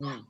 Hmm.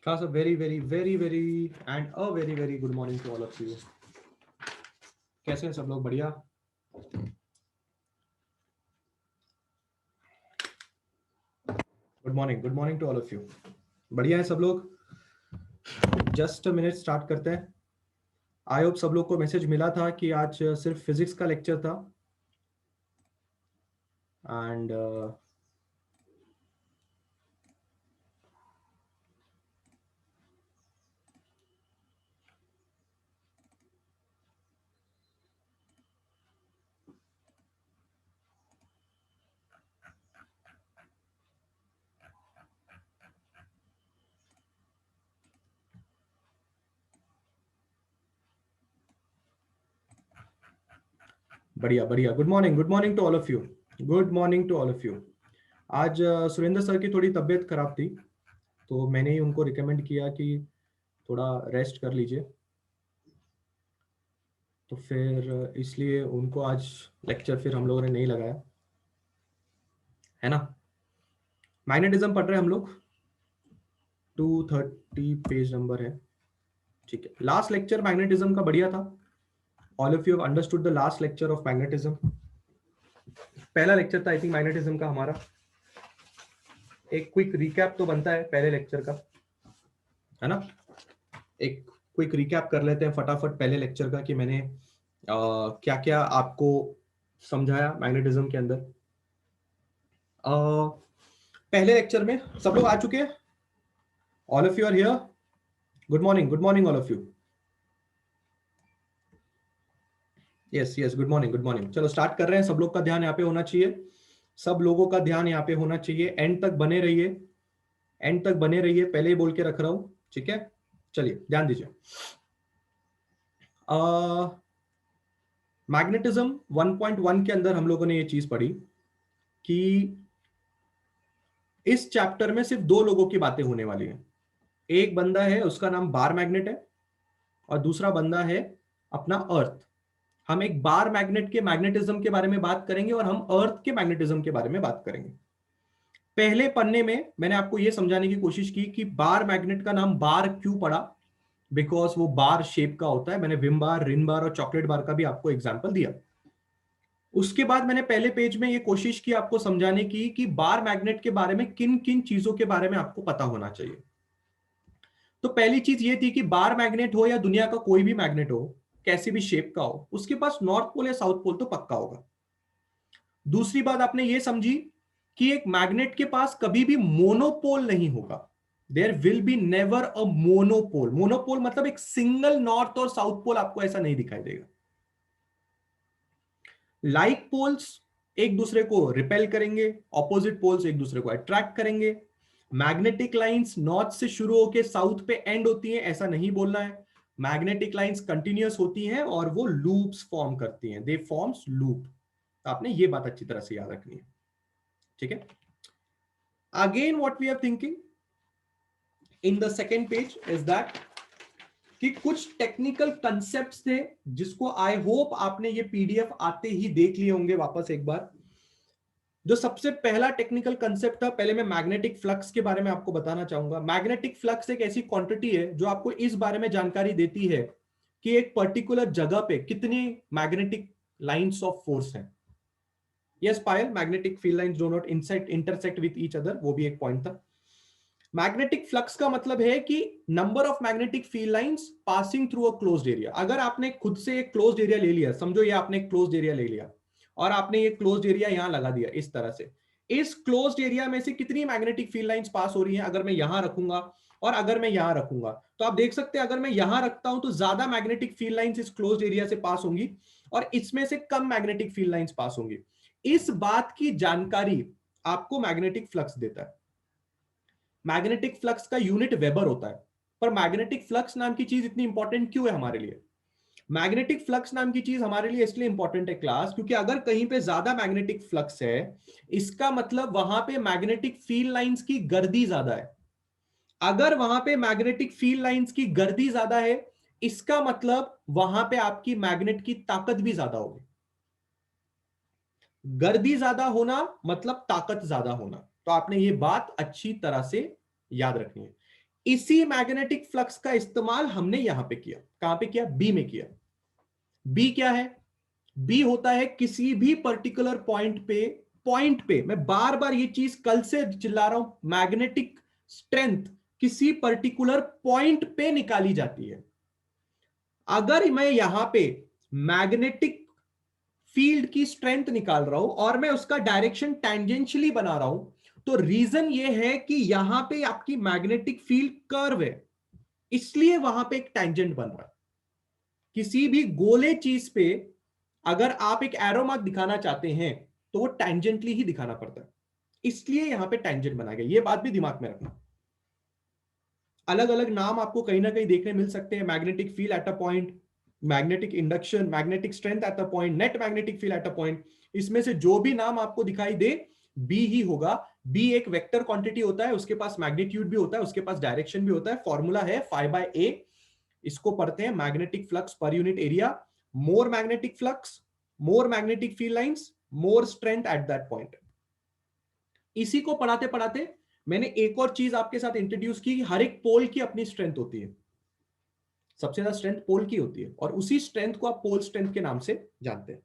Class, a very, very, very, very, and a very, very good morning to all of you. कैसे हैं सब लोग? बढ़िया. Good morning to all of you. बढ़िया है सब लोग. जस्ट अ मिनट, स्टार्ट करते हैं. आई होप सब लोग को मैसेज मिला था कि आज सिर्फ फिजिक्स का लेक्चर था. एंड बढ़िया बढ़िया. Good morning to all of you. Good morning to all of you. आज सुरेंद्र सर की थोड़ी तबीयत खराब थी, तो मैंने ही उनको रिकमेंड किया कि थोड़ा रेस्ट कर लीजिए. तो फिर इसलिए उनको आज लेक्चर फिर हम लोगों ने नहीं लगाया, है ना. मैग्नेटिज्म पढ़ रहे हैं हम लोग. 230 पेज नंबर है, ठीक है। लास्ट लेक्चर मैग्नेटिज्म का बढ़िया था। All of you have understood the last lecture of magnetism. पहला लेक्चर था आई थिंक मैग्नेटिज्म का हमारा। एक क्विक रिकैप तो बनता है पहले लेक्चर का, है ना। एक क्विक रिकैप कर लेते हैं फटाफट पहले लेक्चर का कि मैंने क्या क्या आपको समझाया मैग्नेटिज्म के अंदर। पहले लेक्चर में सब लोग आ चुके हैं? All of you are here? Good morning all of you. Yes yes, good morning. चलो स्टार्ट कर रहे हैं। सब लोग का ध्यान यहाँ पे होना चाहिए, सब लोगों का ध्यान यहाँ पे होना चाहिए। एंड तक बने रहिए, एंड तक बने रहिए, पहले ही बोल के रख रहा हूं, ठीक है। चलिए ध्यान दीजिए। मैग्नेटिज्म 1.1 के अंदर हम लोगों ने ये चीज पढ़ी कि इस चैप्टर में सिर्फ दो लोगों की बातें होने वाली है। एक बंदा है, उसका नाम बार मैग्नेट है, और दूसरा बंदा है अपना अर्थ। हम एक बार मैग्नेट के मैग्नेटिज्म के बारे में बात करेंगे और हम अर्थ के मैग्नेटिज्म के बारे में बात करेंगे। पहले पन्ने में मैंने आपको यह समझाने की कोशिश की कि बार मैग्नेट का नाम बार क्यों पड़ा, बिकॉज वो बार शेप का होता है। मैंने विम बार, रिन बार और चॉकलेट बार का भी आपको एग्जांपल दिया। उसके बाद मैंने पहले पेज में ये कोशिश की आपको समझाने की कि बार मैग्नेट के बारे में किन किन चीजों के बारे में आपको पता होना चाहिए। तो पहली चीज ये थी कि बार मैग्नेट हो या दुनिया का कोई भी मैग्नेट हो, कैसी भी शेप का हो, उसके पास नॉर्थ पोल या साउथ पोल तो पक्का होगा। दूसरी बात आपने ये समझी कि एक मैग्नेट के पास कभी भी मोनोपोल नहीं होगा। There will be never a monopole. Monopole मतलब एक सिंगल नॉर्थ और साउथ पोल आपको ऐसा नहीं दिखाई देगा। लाइक पोल्स एक दूसरे को रिपेल करेंगे, ऑपोजिट पोल्स एक दूसरे को अट्रैक्ट करेंगे। मैग्नेटिक लाइंस नॉर्थ से शुरू होकर साउथ पे एंड होती हैं, ऐसा नहीं बोलना है। मैग्नेटिक लाइंस कंटिन्यूअस होती हैं और वो लूप्स फॉर्म करती हैं, दे फॉर्म्स लूप। आपने ये बात अच्छी तरह से याद रखनी है, ठीक है। Again what we are thinking in the second page is that कि कुछ टेक्निकल कंसेप्ट्स थे जिसको आई होप आपने ये पीडीएफ आते ही देख लिए होंगे वापस एक बार। जो सबसे पहला टेक्निकल कंसेप्ट था, पहले मैं मैग्नेटिक फ्लक्स के बारे में आपको बताना चाहूंगा। मैग्नेटिक फ्लक्स एक ऐसी क्वांटिटी है जो आपको इस बारे में जानकारी देती है कि एक पर्टिकुलर जगह पे कितनी मैग्नेटिक लाइंस ऑफ फोर्स हैं। Yes Payal, magnetic field lines do not intersect with each other, वो भी एक पॉइंट था। मैग्नेटिक फ्लक्स का मतलब है कि number of magnetic field lines passing through a closed area. अगर आपने खुद से एक क्लोज्ड एरिया ले लिया, समझो ये आपने एक क्लोज्ड एरिया ले लिया और आपने ये क्लोज्ड एरिया यहां लगा दिया इस तरह से, इस क्लोज्ड एरिया में से कितनी मैग्नेटिक फील्ड लाइंस पास हो रही हैं अगर मैं यहां रखूंगा और अगर मैं यहां रखूंगा, तो आप देख सकते हैं अगर मैं यहां रखता हूं तो ज्यादा मैग्नेटिक फील्ड लाइंस इस क्लोज्ड एरिया से पास होंगी और इसमें से कम मैग्नेटिक फील्ड लाइंस पास होंगी। इस बात की जानकारी आपको मैग्नेटिक फ्लक्स देता है। मैग्नेटिक फ्लक्स का यूनिट वेबर होता है, पर मैग्नेटिक फ्लक्स नाम की चीज इतनी इंपॉर्टेंट क्यों है हमारे लिए? मैग्नेटिक फ्लक्स नाम की चीज हमारे लिए इसलिए इंपॉर्टेंट है क्लास, क्योंकि अगर कहीं पे ज्यादा मैग्नेटिक फ्लक्स है, इसका मतलब वहां पे मैग्नेटिक फील्ड लाइंस की गर्दी ज्यादा है। अगर वहां पे मैग्नेटिक फील्ड लाइंस की गर्दी ज्यादा है, इसका मतलब वहां पे आपकी मैग्नेट की ताकत भी ज्यादा होगी। गर्दी ज्यादा होना मतलब ताकत ज्यादा होना। तो आपने ये बात अच्छी तरह से याद रखनी है। इसी मैग्नेटिक फ्लक्स का इस्तेमाल हमने यहां पे किया। कहां पे किया? बी में किया। बी क्या है? बी होता है किसी भी पर्टिकुलर पॉइंट पे मैं बार बार ये चीज कल से चिल्ला रहा हूं, मैग्नेटिक स्ट्रेंथ किसी पर्टिकुलर पॉइंट पे निकाली जाती है। अगर मैं यहां पे मैग्नेटिक फील्ड की स्ट्रेंथ निकाल रहा हूं और मैं उसका डायरेक्शन टेंजेंशियली बना रहा हूं, तो रीजन ये है कि यहां पे आपकी मैग्नेटिक फील्ड कर्व है, इसलिए वहां पे एक टेंजेंट बन रहा है। किसी भी गोले चीज पे अगर आप एक एरो मार्क दिखाना चाहते हैं तो वो टेंजेंटली ही दिखाना पड़ता है, इसलिए यहां पे टेंजेंट बना गया। ये बात भी दिमाग में रखना। अलग अलग नाम आपको कहीं ना कहीं देखने मिल सकते हैं। Magnetic field at a point, magnetic induction, magnetic strength at a point, net magnetic field at a point. इसमें से जो भी नाम आपको दिखाई दे, बी ही होगा। बी एक वेक्टर क्वांटिटी होता है, उसके पास मैग्नीट्यूड भी होता है, उसके पास डायरेक्शन भी होता है। फॉर्मूला है φ/a। इसको पढ़ते हैं magnetic flux per unit area. More magnetic flux, more magnetic field lines, more strength at that point. इसी को पढ़ाते पढ़ाते मैंने एक और चीज आपके साथ इंट्रोड्यूस की, हर एक पोल की अपनी स्ट्रेंथ होती है, सबसे ज्यादा स्ट्रेंथ पोल की होती है, और उसी स्ट्रेंथ को आप पोल स्ट्रेंथ के नाम से जानते हैं।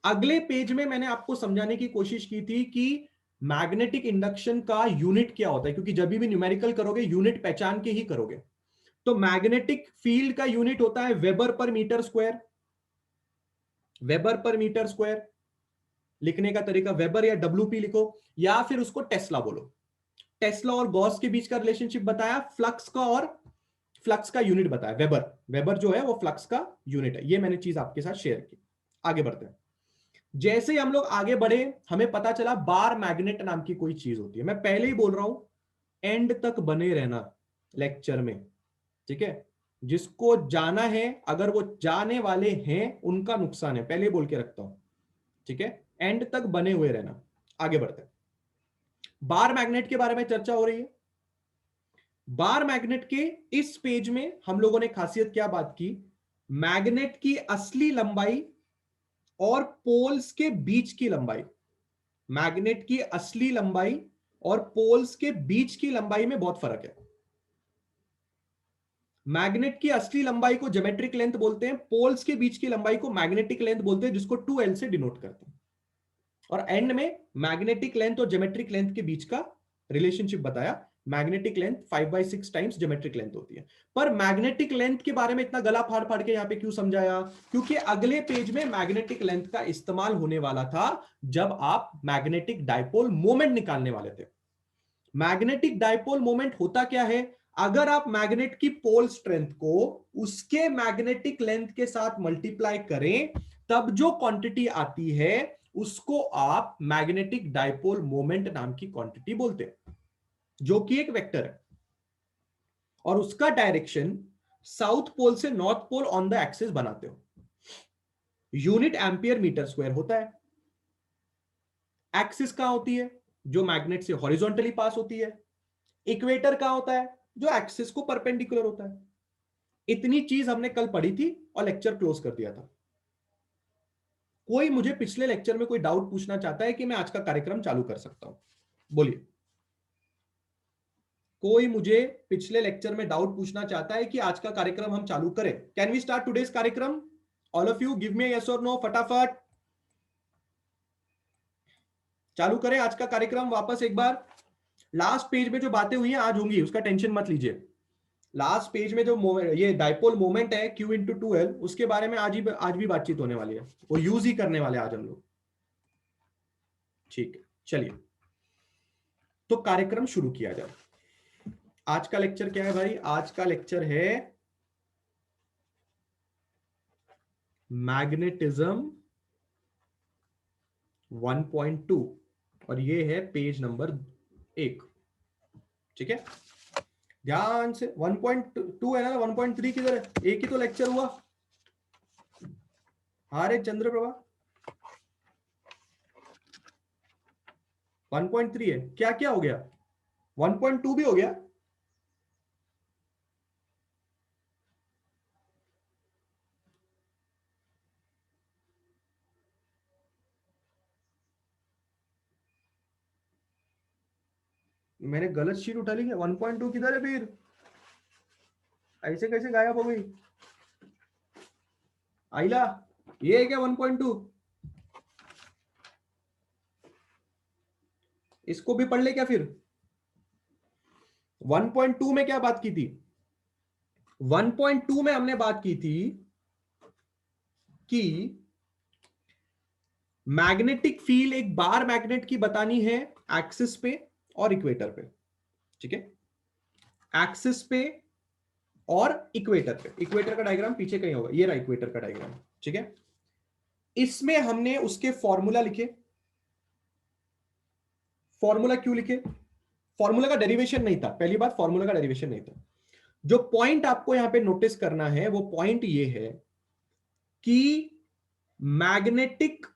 अगले पेज में मैंने आपको समझाने की कोशिश की थी कि मैग्नेटिक इंडक्शन का यूनिट क्या होता है, क्योंकि जब भी न्यूमेरिकल करोगे यूनिट पहचान के ही करोगे। तो मैग्नेटिक फील्ड का यूनिट होता है weber per meter square. Weber per meter square लिखने का तरीका वेबर या डब्ल्यूपी लिखो, या फिर उसको टेस्ला बोलो। टेस्ला और गॉस के बीच का रिलेशनशिप बताया, फ्लक्स का और फ्लक्स का यूनिट बताया वेबर। वेबर जो है वो फ्लक्स का यूनिट है। ये मैंने चीज आपके साथ शेयर की। आगे बढ़ते हैं। जैसे ही हम लोग आगे बढ़े हमें पता चला बार मैग्नेट नाम की कोई चीज होती है। मैं पहले ही बोल रहा हूं, एंड तक बने रहना लेक्चर में, ठीक है। जिसको जाना है, अगर वो जाने वाले हैं उनका नुकसान है, पहले ही बोल के रखता हूं, ठीक है। एंड तक बने हुए रहना। आगे बढ़ते हैं। बार मैग्नेट के बारे में चर्चा हो रही है। बार मैग्नेट के इस पेज में हम लोगों ने खासियत क्या बात की, मैग्नेट की असली लंबाई और पोल्स के बीच की लंबाई, मैग्नेट की असली लंबाई और पोल्स के बीच की लंबाई में बहुत फर्क है। मैग्नेट की असली लंबाई को ज्योमेट्रिक लेंथ बोलते हैं, पोल्स के बीच की लंबाई को मैग्नेटिक लेंथ बोलते हैं, जिसको 2L से डिनोट करते हैं। और एंड में मैग्नेटिक लेंथ और ज्योमेट्रिक लेंथ के बीच का रिलेशनशिप बताया। Magnetic length 5/6 times geometric length होती है। पर मैग्नेटिक लेंथ के बारे में इतना गला फाड़ फाड़ के यहां पे क्यों समझाया, क्योंकि अगले पेज में मैग्नेटिक लेंथ का इस्तेमाल होने वाला था जब आप मैग्नेटिक डाइपोल मोमेंट निकालने वाले थे। मैग्नेटिक डाइपोल मोमेंट होता क्या है, अगर आप मैग्नेट की पोल स्ट्रेंथ को उसके मैग्नेटिक लेंथ के साथ मल्टीप्लाई करें, तब जो क्वांटिटी आती है उसको आप मैग्नेटिक डाइपोल मोमेंट नाम की क्वांटिटी बोलते हैं, जो कि एक वेक्टर है और उसका डायरेक्शन साउथ पोल से north pole on the axis बनाते हो। यूनिट एम्पियर मीटर स्क्वायर होता है। एक्सिस कहां होती है, जो मैग्नेट से हॉरिजॉन्टली पास होती है। इक्वेटर कहां होता है, जो एक्सिस को परपेंडिकुलर होता है। इतनी चीज हमने कल पढ़ी थी और लेक्चर क्लोज कर दिया था। कोई मुझे पिछले लेक्चर में कोई डाउट पूछना चाहता है कि मैं आज का कार्यक्रम चालू कर सकता हूं, बोलिए। कोई मुझे पिछले लेक्चर में डाउट पूछना चाहता है कि आज का कार्यक्रम हम चालू करें? कैन वी स्टार्ट टुडेस कार्यक्रम? All of you give me yes और नो, फटाफट चालू करें आज का कार्यक्रम। वापस एक बार, लास्ट पेज में जो बातें हुई हैं आज होंगी, उसका टेंशन मत लीजिए। लास्ट पेज में जो ये डाइपोल मोमेंट है Q इंटू 2L, उसके बारे में आज भी बातचीत होने वाली है, वो यूज ही करने वाले आज हम लोग, ठीक है। चलिए तो कार्यक्रम शुरू किया जाए। आज का लेक्चर क्या है भाई? आज का लेक्चर है मैग्नेटिज्म 1.2 और ये है पेज नंबर 1, ठीक है। ध्यान से, 1.2 है ना, 1.3 किधर है? एक ही तो लेक्चर हुआ। अरे चंद्रप्रभा 1.3 है, क्या क्या हो गया? 1.2 भी हो गया? मैंने गलत शीट उठा ली क्या? 1.2 किधर है फिर? ऐसे कैसे गायब हो गई आइला? ये है क्या 1.2? इसको भी पढ़ ले क्या फिर? 1.2 में क्या बात की थी? 1.2 में हमने बात की थी कि मैग्नेटिक फील्ड एक बार मैग्नेट की बतानी है एक्सिस पे और इक्वेटर पे, ठीक है। एक्सिस पे और इक्वेटर पे। इक्वेटर का डायग्राम पीछे कहीं होगा, ये रहा इक्वेटर का डायग्राम, ठीक है। इसमें हमने उसके फॉर्मूला लिखे। फॉर्मूला क्यों लिखे? फॉर्मूला का डेरिवेशन नहीं था, पहली बात, फॉर्मूला का डेरिवेशन नहीं था। जो पॉइंट आपको यहां पे नोटिस करना है वो पॉइंट ये है कि मैग्नेटिक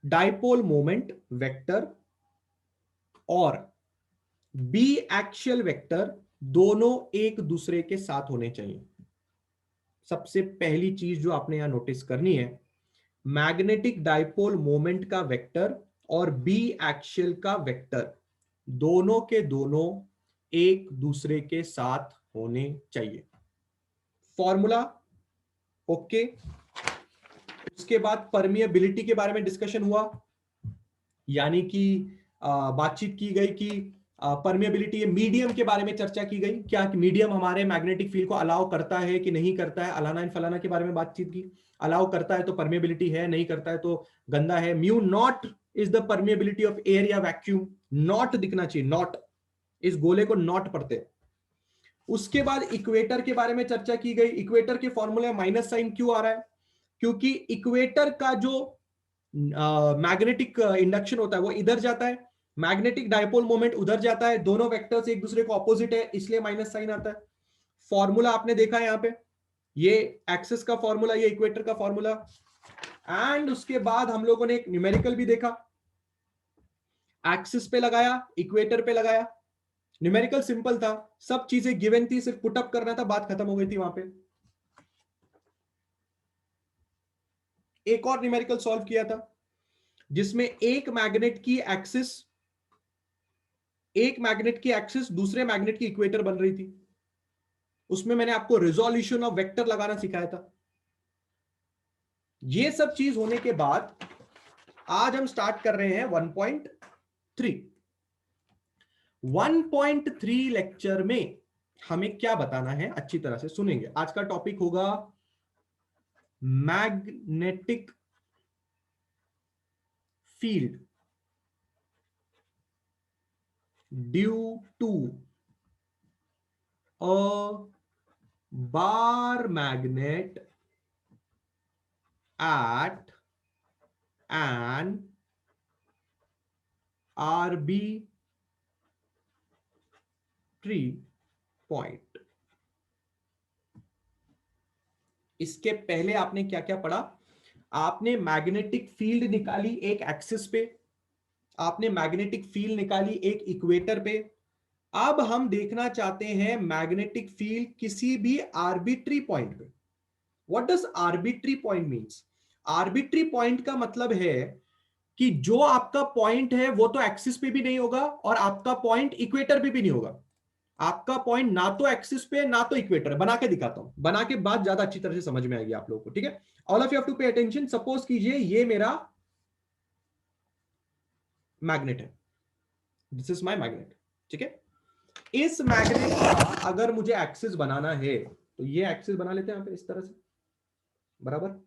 डाइपोल मोमेंट वेक्टर और बी एक्सियल वेक्टर दोनों एक दूसरे के साथ होने चाहिए। सबसे पहली चीज जो आपने यहां नोटिस करनी है, मैग्नेटिक डाइपोल मोमेंट का वेक्टर और बी एक्सियल का वेक्टर दोनों के दोनों एक दूसरे के साथ होने चाहिए। Formula okay. उसके बाद परमिएबिलिटी के बारे में डिस्कशन हुआ, यानी कि बातचीत की गई कि परमिएबिलिटी मीडियम के बारे में चर्चा की गई, क्या मीडियम हमारे मैग्नेटिक फील्ड को अलाउ करता है कि नहीं करता है। अलाना एंड फलाना के बारे में बातचीत की। अलाउ करता है तो परमिएबिलिटी है, नहीं करता है तो गंदा है। Mu not is the permeability of air या वैक्यूम। नॉट दिखना चाहिए, नॉट, इस गोले को नॉट पढ़ते हैं। उसके बाद इक्वेटर के बारे में चर्चा की गई। इक्वेटर के फॉर्मूले माइनस साइन क्यों आ रहा है? क्योंकि इक्वेटर का जो मैग्नेटिक इंडक्शन होता है वो इधर जाता है, मैग्नेटिक डायपोल मोमेंट उधर जाता है, दोनों वेक्टर्स एक दूसरे को ऑपोजिट है, इसलिए माइनस साइन आता है। फॉर्मूला आपने देखा है यहां पे, ये एक्सिस का फॉर्मूला, ये इक्वेटर का फॉर्मूला। एंड उसके बाद हम लोगों ने एक न्यूमेरिकल भी देखा, एक्सिस पे लगाया, इक्वेटर पे लगाया। न्यूमेरिकल सिंपल था, सब चीजें गिवन थी, सिर्फ पुटअप करना था, बात खत्म हो गई थी वहां पे। एक और न्यूमेरिकल सॉल्व किया था जिसमें एक मैग्नेट की एक्सिस दूसरे मैग्नेट की इक्वेटर बन रही थी। उसमें मैंने आपको रिजोल्यूशन ऑफ वेक्टर लगाना सिखाया था। ये सब चीज होने के बाद आज हम स्टार्ट कर रहे हैं 1.3। 1.3 लेक्चर में हमें क्या बताना है, अच्छी तरह से सुनेंगे। आज का टॉपिक होगा magnetic field due to a bar magnet at an arbitrary point। इसके पहले आपने क्या क्या पढ़ा? आपने मैग्नेटिक फील्ड निकाली एक एक्सिस पे, आपने मैग्नेटिक फील्ड निकाली एक इक्वेटर पे। अब हम देखना चाहते हैं मैग्नेटिक फील्ड किसी भी आर्बिट्री पॉइंट पे। What does arbitrary point means? Arbitrary point का मतलब है कि जो आपका पॉइंट है वो तो एक्सिस पे भी नहीं होगा और आपका पॉइंट इक्वेटर पे भी नहीं होगा। आपका पॉइंट ना तो एक्सिस पे ना तो इक्वेटर है। बना के दिखाता हूं, बना के बाद ज्यादा अच्छी तरह से समझ में आएगी आप लोगों को, ठीक है? All of you have to pay attention. Suppose कीजिए ये मेरा मैग्नेट है, दिस इज माय मैग्नेट, ठीक है? इस मैग्नेट का अगर मुझे एक्सिस बनाना है तो ये एक्सिस बना लेते हैं यहां पे इस तरह से, बराबर।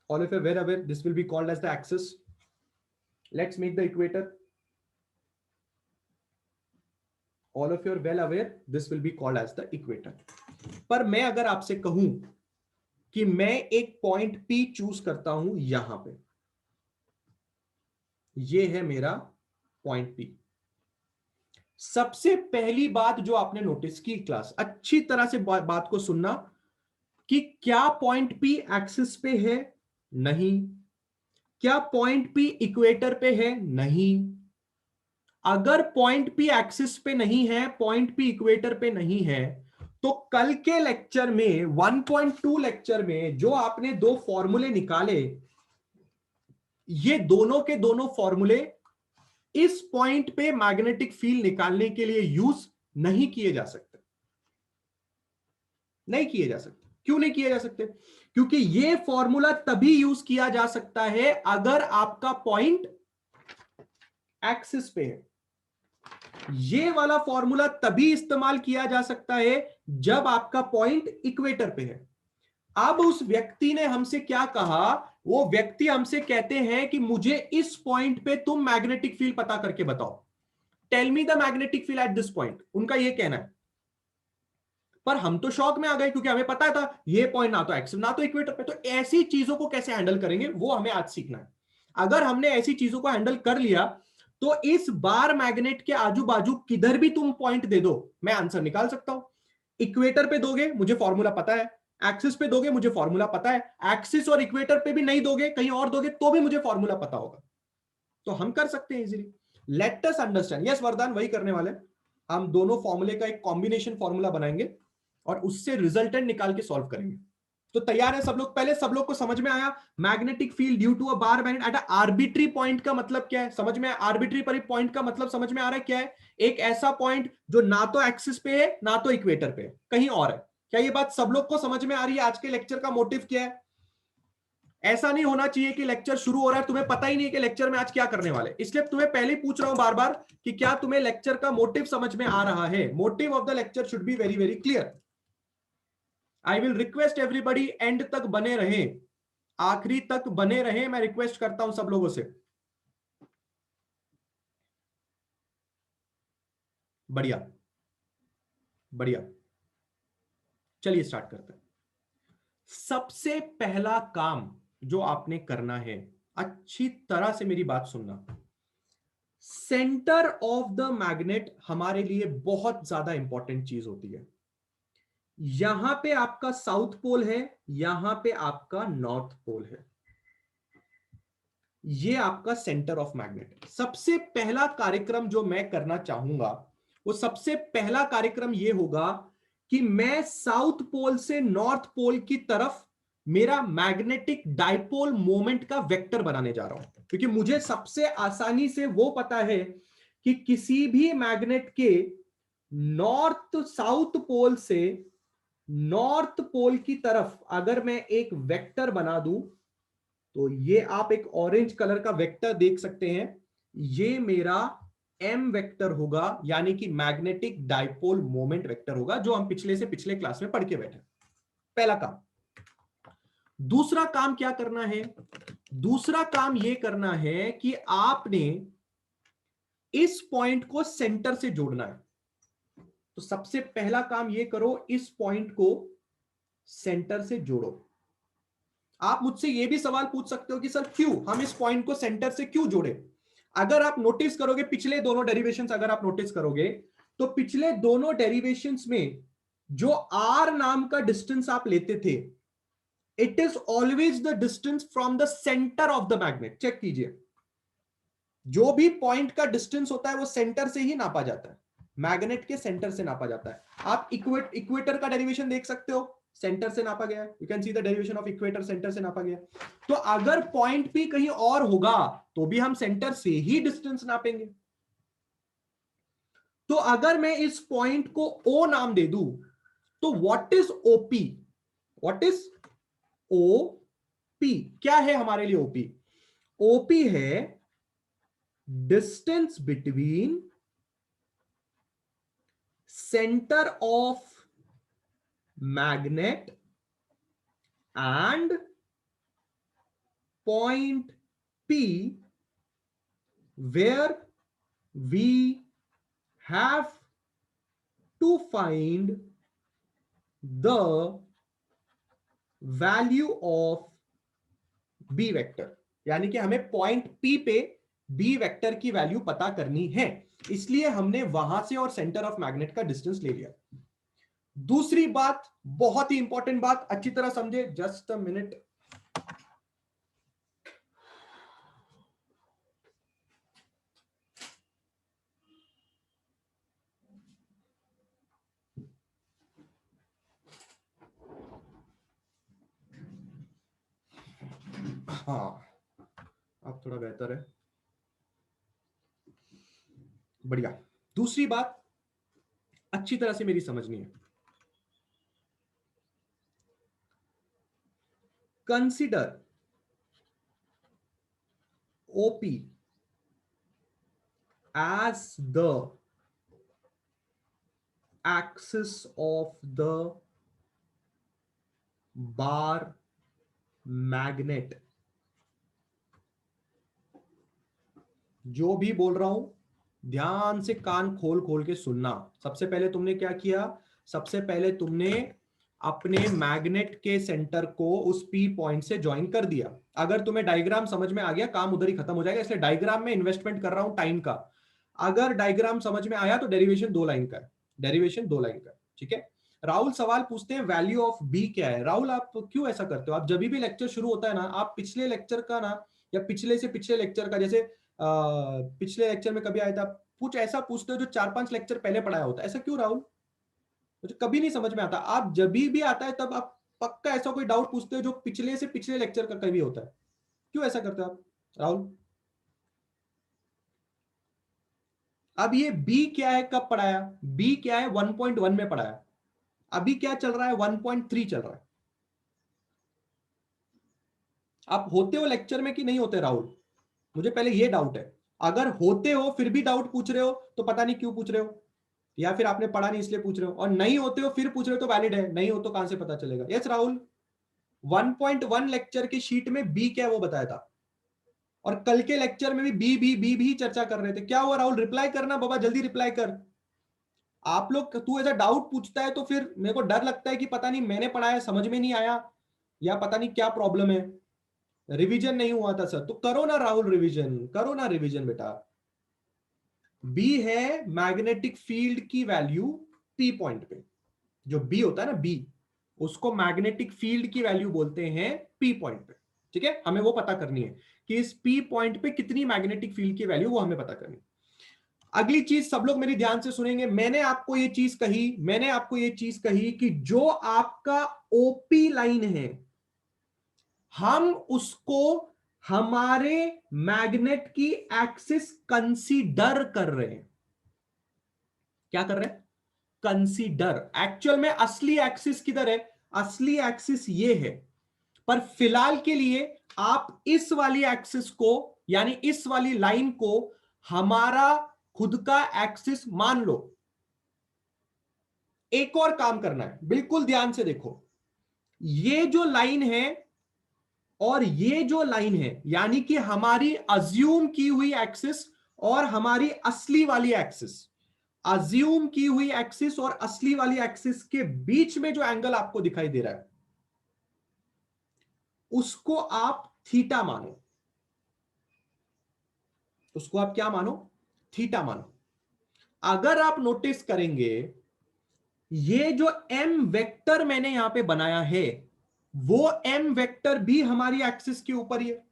All of you are well aware this will be called as the axis. Let's make the equator. All of you are well aware this will be called as the equator. पर मैं अगर आपसे कहूं कि मैं एक पॉइंट P चूज करता हूं यहां पे, ये है मेरा पॉइंट P। सबसे पहली बात जो आपने नोटिस की क्लास, अच्छी तरह से बात को सुनना, कि क्या पॉइंट P एक्सिस पे है? नहीं। क्या पॉइंट P इक्वेटर पे है? नहीं। अगर पॉइंट P एक्सिस पे नहीं है, पॉइंट P इक्वेटर पे नहीं है, तो कल के लेक्चर में 1.2 लेक्चर में जो आपने दो फॉर्मूले निकाले, ये दोनों के दोनों फॉर्मूले इस पॉइंट पे मैग्नेटिक फील्ड निकालने के लिए यूज नहीं किए जा सकते। नहीं किए जा सकते। क्यों नहीं किए जा सकते? क्योंकि ये फॉर्मूला तभी यूज किया जा सकता है अगर आपका पॉइंट एक्सिस पे है। ये वाला फॉर्मूला तभी इस्तेमाल किया जा सकता है जब आपका पॉइंट इक्वेटर पे है। अब उस व्यक्ति ने हमसे क्या कहा? वो व्यक्ति हमसे कहते हैं कि मुझे इस पॉइंट पे तुम मैग्नेटिक फील्ड पता करके बताओ, tell me the magnetic field at this point. उनका ये कहना है। पर हम तो शॉक में आ गए क्योंकि हमें पता था ये पॉइंट ना तो एक्सिस ना तो इक्वेटर पे। तो ऐसी चीजों को कैसे हैंडल करेंगे वो हमें आज सीखना है। अगर हमने ऐसी चीजों को हैंडल कर लिया तो इस बार मैग्नेट के आजू बाजू किधर भी तुम पॉइंट दे दो, मैं आंसर निकाल सकता हूं। इक्वेटर पे दोगे मुझे फॉर्मूला पता है, एक्सिस पे दोगे मुझे फॉर्मूला पता है, एक्सिस और इक्वेटर पे भी नहीं दोगे, कहीं और दोगे तो भी मुझे फॉर्मूला पता होगा। तो हम कर सकते हैं easily. Let us understand. Yes वरदान, वही करने वाले। हम दोनों फॉर्मूले का एक कॉम्बिनेशन फॉर्मूला बनाएंगे और उससे रिजल्टेंट निकाल के सॉल्व करेंगे। तो तैयार है सब लोग? पहले सब लोग को समझ में आया magnetic field due to a bar magnet at a arbitrary point का मतलब क्या है? समझ में आया? आर्बिट्री पॉइंट का मतलब समझ में आ रहा है क्या है? एक ऐसा पॉइंट जो ना तो एक्सिस पे है ना तो इक्वेटर पे है, कहीं और है। क्या ये बात सब लोग को समझ में आ रही है? आज के लेक्चर का मोटिव क्या है? ऐसा नहीं होना चाहिए कि लेक्चर शुरू हो रहा है तुम्हें पता ही नहीं है कि लेक्चर में आज क्या करने वाले, इसलिए तुम्हें पहले ही पूछ रहा हूं बार बार कि क्या तुम्हें लेक्चर का मोटिव समझ में आ रहा है? Motive of the lecture should be very very clear. I will request everybody and तक बने रहे, आखिरी तक बने रहे, मैं रिक्वेस्ट करता हूं सब लोगों से। बढ़िया बढ़िया, चलिए स्टार्ट करते हैं। सबसे पहला काम जो आपने करना है, अच्छी तरह से मेरी बात सुनना, सेंटर ऑफ द मैग्नेट हमारे लिए बहुत ज्यादा इंपॉर्टेंट चीज होती है। यहां पे आपका साउथ पोल है, यहां पे आपका नॉर्थ पोल है, ये आपका सेंटर ऑफ मैग्नेट। सबसे पहला कार्यक्रम जो मैं करना चाहूंगा वो सबसे पहला कार्यक्रम ये होगा कि मैं साउथ पोल से नॉर्थ पोल की तरफ मेरा मैग्नेटिक डाइपोल मोमेंट का वेक्टर बनाने जा रहा हूं, क्योंकि मुझे सबसे आसानी से वो पता है कि किसी भी मैग्नेट के नॉर्थ साउथ पोल से नॉर्थ पोल की तरफ अगर मैं एक वेक्टर बना दूं, तो ये आप एक ऑरेंज कलर का वेक्टर देख सकते हैं, ये मेरा एम वेक्टर होगा, यानी कि मैग्नेटिक डाइपोल मोमेंट वेक्टर होगा, जो हम पिछले से पिछले क्लास में पढ़ के बैठे। पहला काम। दूसरा काम क्या करना है? दूसरा काम यह करना है कि आपने इस पॉइंट को सेंटर से जोड़ना है। तो सबसे पहला काम यह करो, इस पॉइंट को सेंटर से जोड़ो। आप मुझसे यह भी सवाल पूछ सकते हो कि सर क्यों हम इस पॉइंट को सेंटर से क्यों जोड़े? अगर आप नोटिस करोगे पिछले दोनों डेरिवेशंस, अगर आप नोटिस करोगे तो पिछले दोनों डेरिवेशंस में जो आर नाम का डिस्टेंस आप लेते थे, it is always the distance from the centre of the magnet. Check कीजिए, जो भी पॉइंट का डिस्टेंस होता है वो सेंटर से ही नापा जाता है, मैग्नेट के सेंटर से नापा जाता है। आप इक्वेटर का डेरिवेशन देख सकते हो, सेंटर से नापा गया है। You can see the derivation of equator, centre से नापा गया। तो अगर पॉइंट भी कहीं और होगा तो भी हम सेंटर से ही डिस्टेंस नापेंगे। तो अगर मैं इस पॉइंट को ओ नाम दे दूं, तो what is OP? What is OP? क्या है हमारे लिए ओपी? ओपी है distance between centre of magnet and point P, where we have to find the value of B vector. यानी कि हमें पॉइंट P पे B वेक्टर की वैल्यू पता करनी है, इसलिए हमने वहां से और सेंटर ऑफ मैग्नेट का डिस्टेंस ले लिया। दूसरी बात, बहुत ही इंपॉर्टेंट बात, अच्छी तरह समझे, जस्ट अ मिनट। हाँ, अब थोड़ा बेहतर है, बढ़िया। दूसरी बात अच्छी तरह से मेरी समझनी है। Consider OP as the axis of the bar magnet। जो भी बोल रहा हूं ध्यान से कान खोल खोल के सुनना। सबसे पहले तुमने क्या किया? सबसे पहले तुमने अपने मैग्नेट के सेंटर को उस पी पॉइंट से ज्वाइन कर दिया। अगर तुम्हें डायग्राम समझ में आ गया, काम उधर ही खत्म हो जाएगा, इसलिए डायग्राम में इन्वेस्टमेंट कर रहा हूं टाइम का। अगर डायग्राम समझ में आया तो डेरिवेशन 2 लाइन का है, डेरिवेशन 2 लाइन का, ठीक है। राहुल सवाल पूछते हैं वैल्यू ऑफ बी क्या है? राहुल आप क्यों ऐसा करते हो? आप जब भी लेक्चर शुरू होता है ना, आप पिछले लेक्चर का ना, या पिछले से पिछले लेक्चर का, जैसे पिछले लेक्चर में कभी आया था, कुछ ऐसा पूछते हो जो 4-5 लेक्चर पहले पढ़ाया होता है। ऐसा क्यों राहुल? मुझे कभी नहीं समझ में आता। आप जब भी आता है तब आप पक्का ऐसा कोई डाउट पूछते हो जो पिछले से पिछले लेक्चर का कभी होता है। क्यों ऐसा करते हो आप राहुल? अब ये बी क्या है, कब पढ़ाया? बी क्या है, 1.1 में पढ़ाया। अभी क्या चल रहा है, 1.3 चल रहा है। आप होते हो लेक्चर में कि नहीं होते राहुल? मुझे पहले ये डाउट है। अगर होते हो फिर भी डाउट पूछ रहे हो तो पता नहीं क्यों पूछ रहे हो, या फिर आपने पढ़ा नहीं इसलिए पूछ रहे हो। और नहीं होते हो फिर पूछ रहे हो तो वैलिड है, नहीं हो तो कहां से पता चलेगा? यस राहुल, 1.1 लेक्चर की शीट में बी क्या है वो बताया था, और कल के लेक्चर में भी बी भी चर्चा कर रहे थे। क्या हुआ राहुल? रिप्लाई करना बाबा, जल्दी रिप्लाई कर। आप लोग, तू ऐसा डाउट पूछता है तो फिर मेरे को डर लगता है कि पता नहीं मैंने पढ़ाया समझ में नहीं आया, या पता नहीं क्या प्रॉब्लम है, रिवीजन नहीं हुआ था सर। तो करो ना राहुल रिवीजन, करो ना रिवीजन बेटा। बी है मैग्नेटिक फील्ड की वैल्यू पी पॉइंट पे। जो बी होता है ना, बी, उसको मैग्नेटिक फील्ड की वैल्यू बोलते हैं पी पॉइंट पे। ठीक है, हमें वो पता करनी है कि इस पी पॉइंट पे कितनी मैग्नेटिक फील्ड की वैल्यू, वो हमें पता करनी है। अगली चीज सब लोग मेरी ध्यान से सुनेंगे। मैंने आपको ये चीज कही कि जो आपका ओपी लाइन है, हम उसको हमारे मैग्नेट की एक्सिस कंसीडर कर रहे हैं। क्या कर रहे हैं? कंसीडर। एक्चुअल में असली एक्सिस किधर है? असली एक्सिस ये है, पर फिलहाल के लिए आप इस वाली एक्सिस को, यानी इस वाली लाइन को हमारा खुद का एक्सिस मान लो। एक और काम करना है, बिल्कुल ध्यान से देखो। ये जो लाइन है और ये जो लाइन है, यानी कि हमारी अज्यूम की हुई एक्सिस और हमारी असली वाली एक्सिस, अज्यूम की हुई एक्सिस और असली वाली एक्सिस के बीच में जो एंगल आपको दिखाई दे रहा है, उसको आप थीटा मानो। उसको आप क्या मानो? थीटा मानो। अगर आप नोटिस करेंगे, ये जो एम वेक्टर मैंने यहां पे बनाया है, वो एम वेक्टर भी हमारी एक्सिस के ऊपर ही है।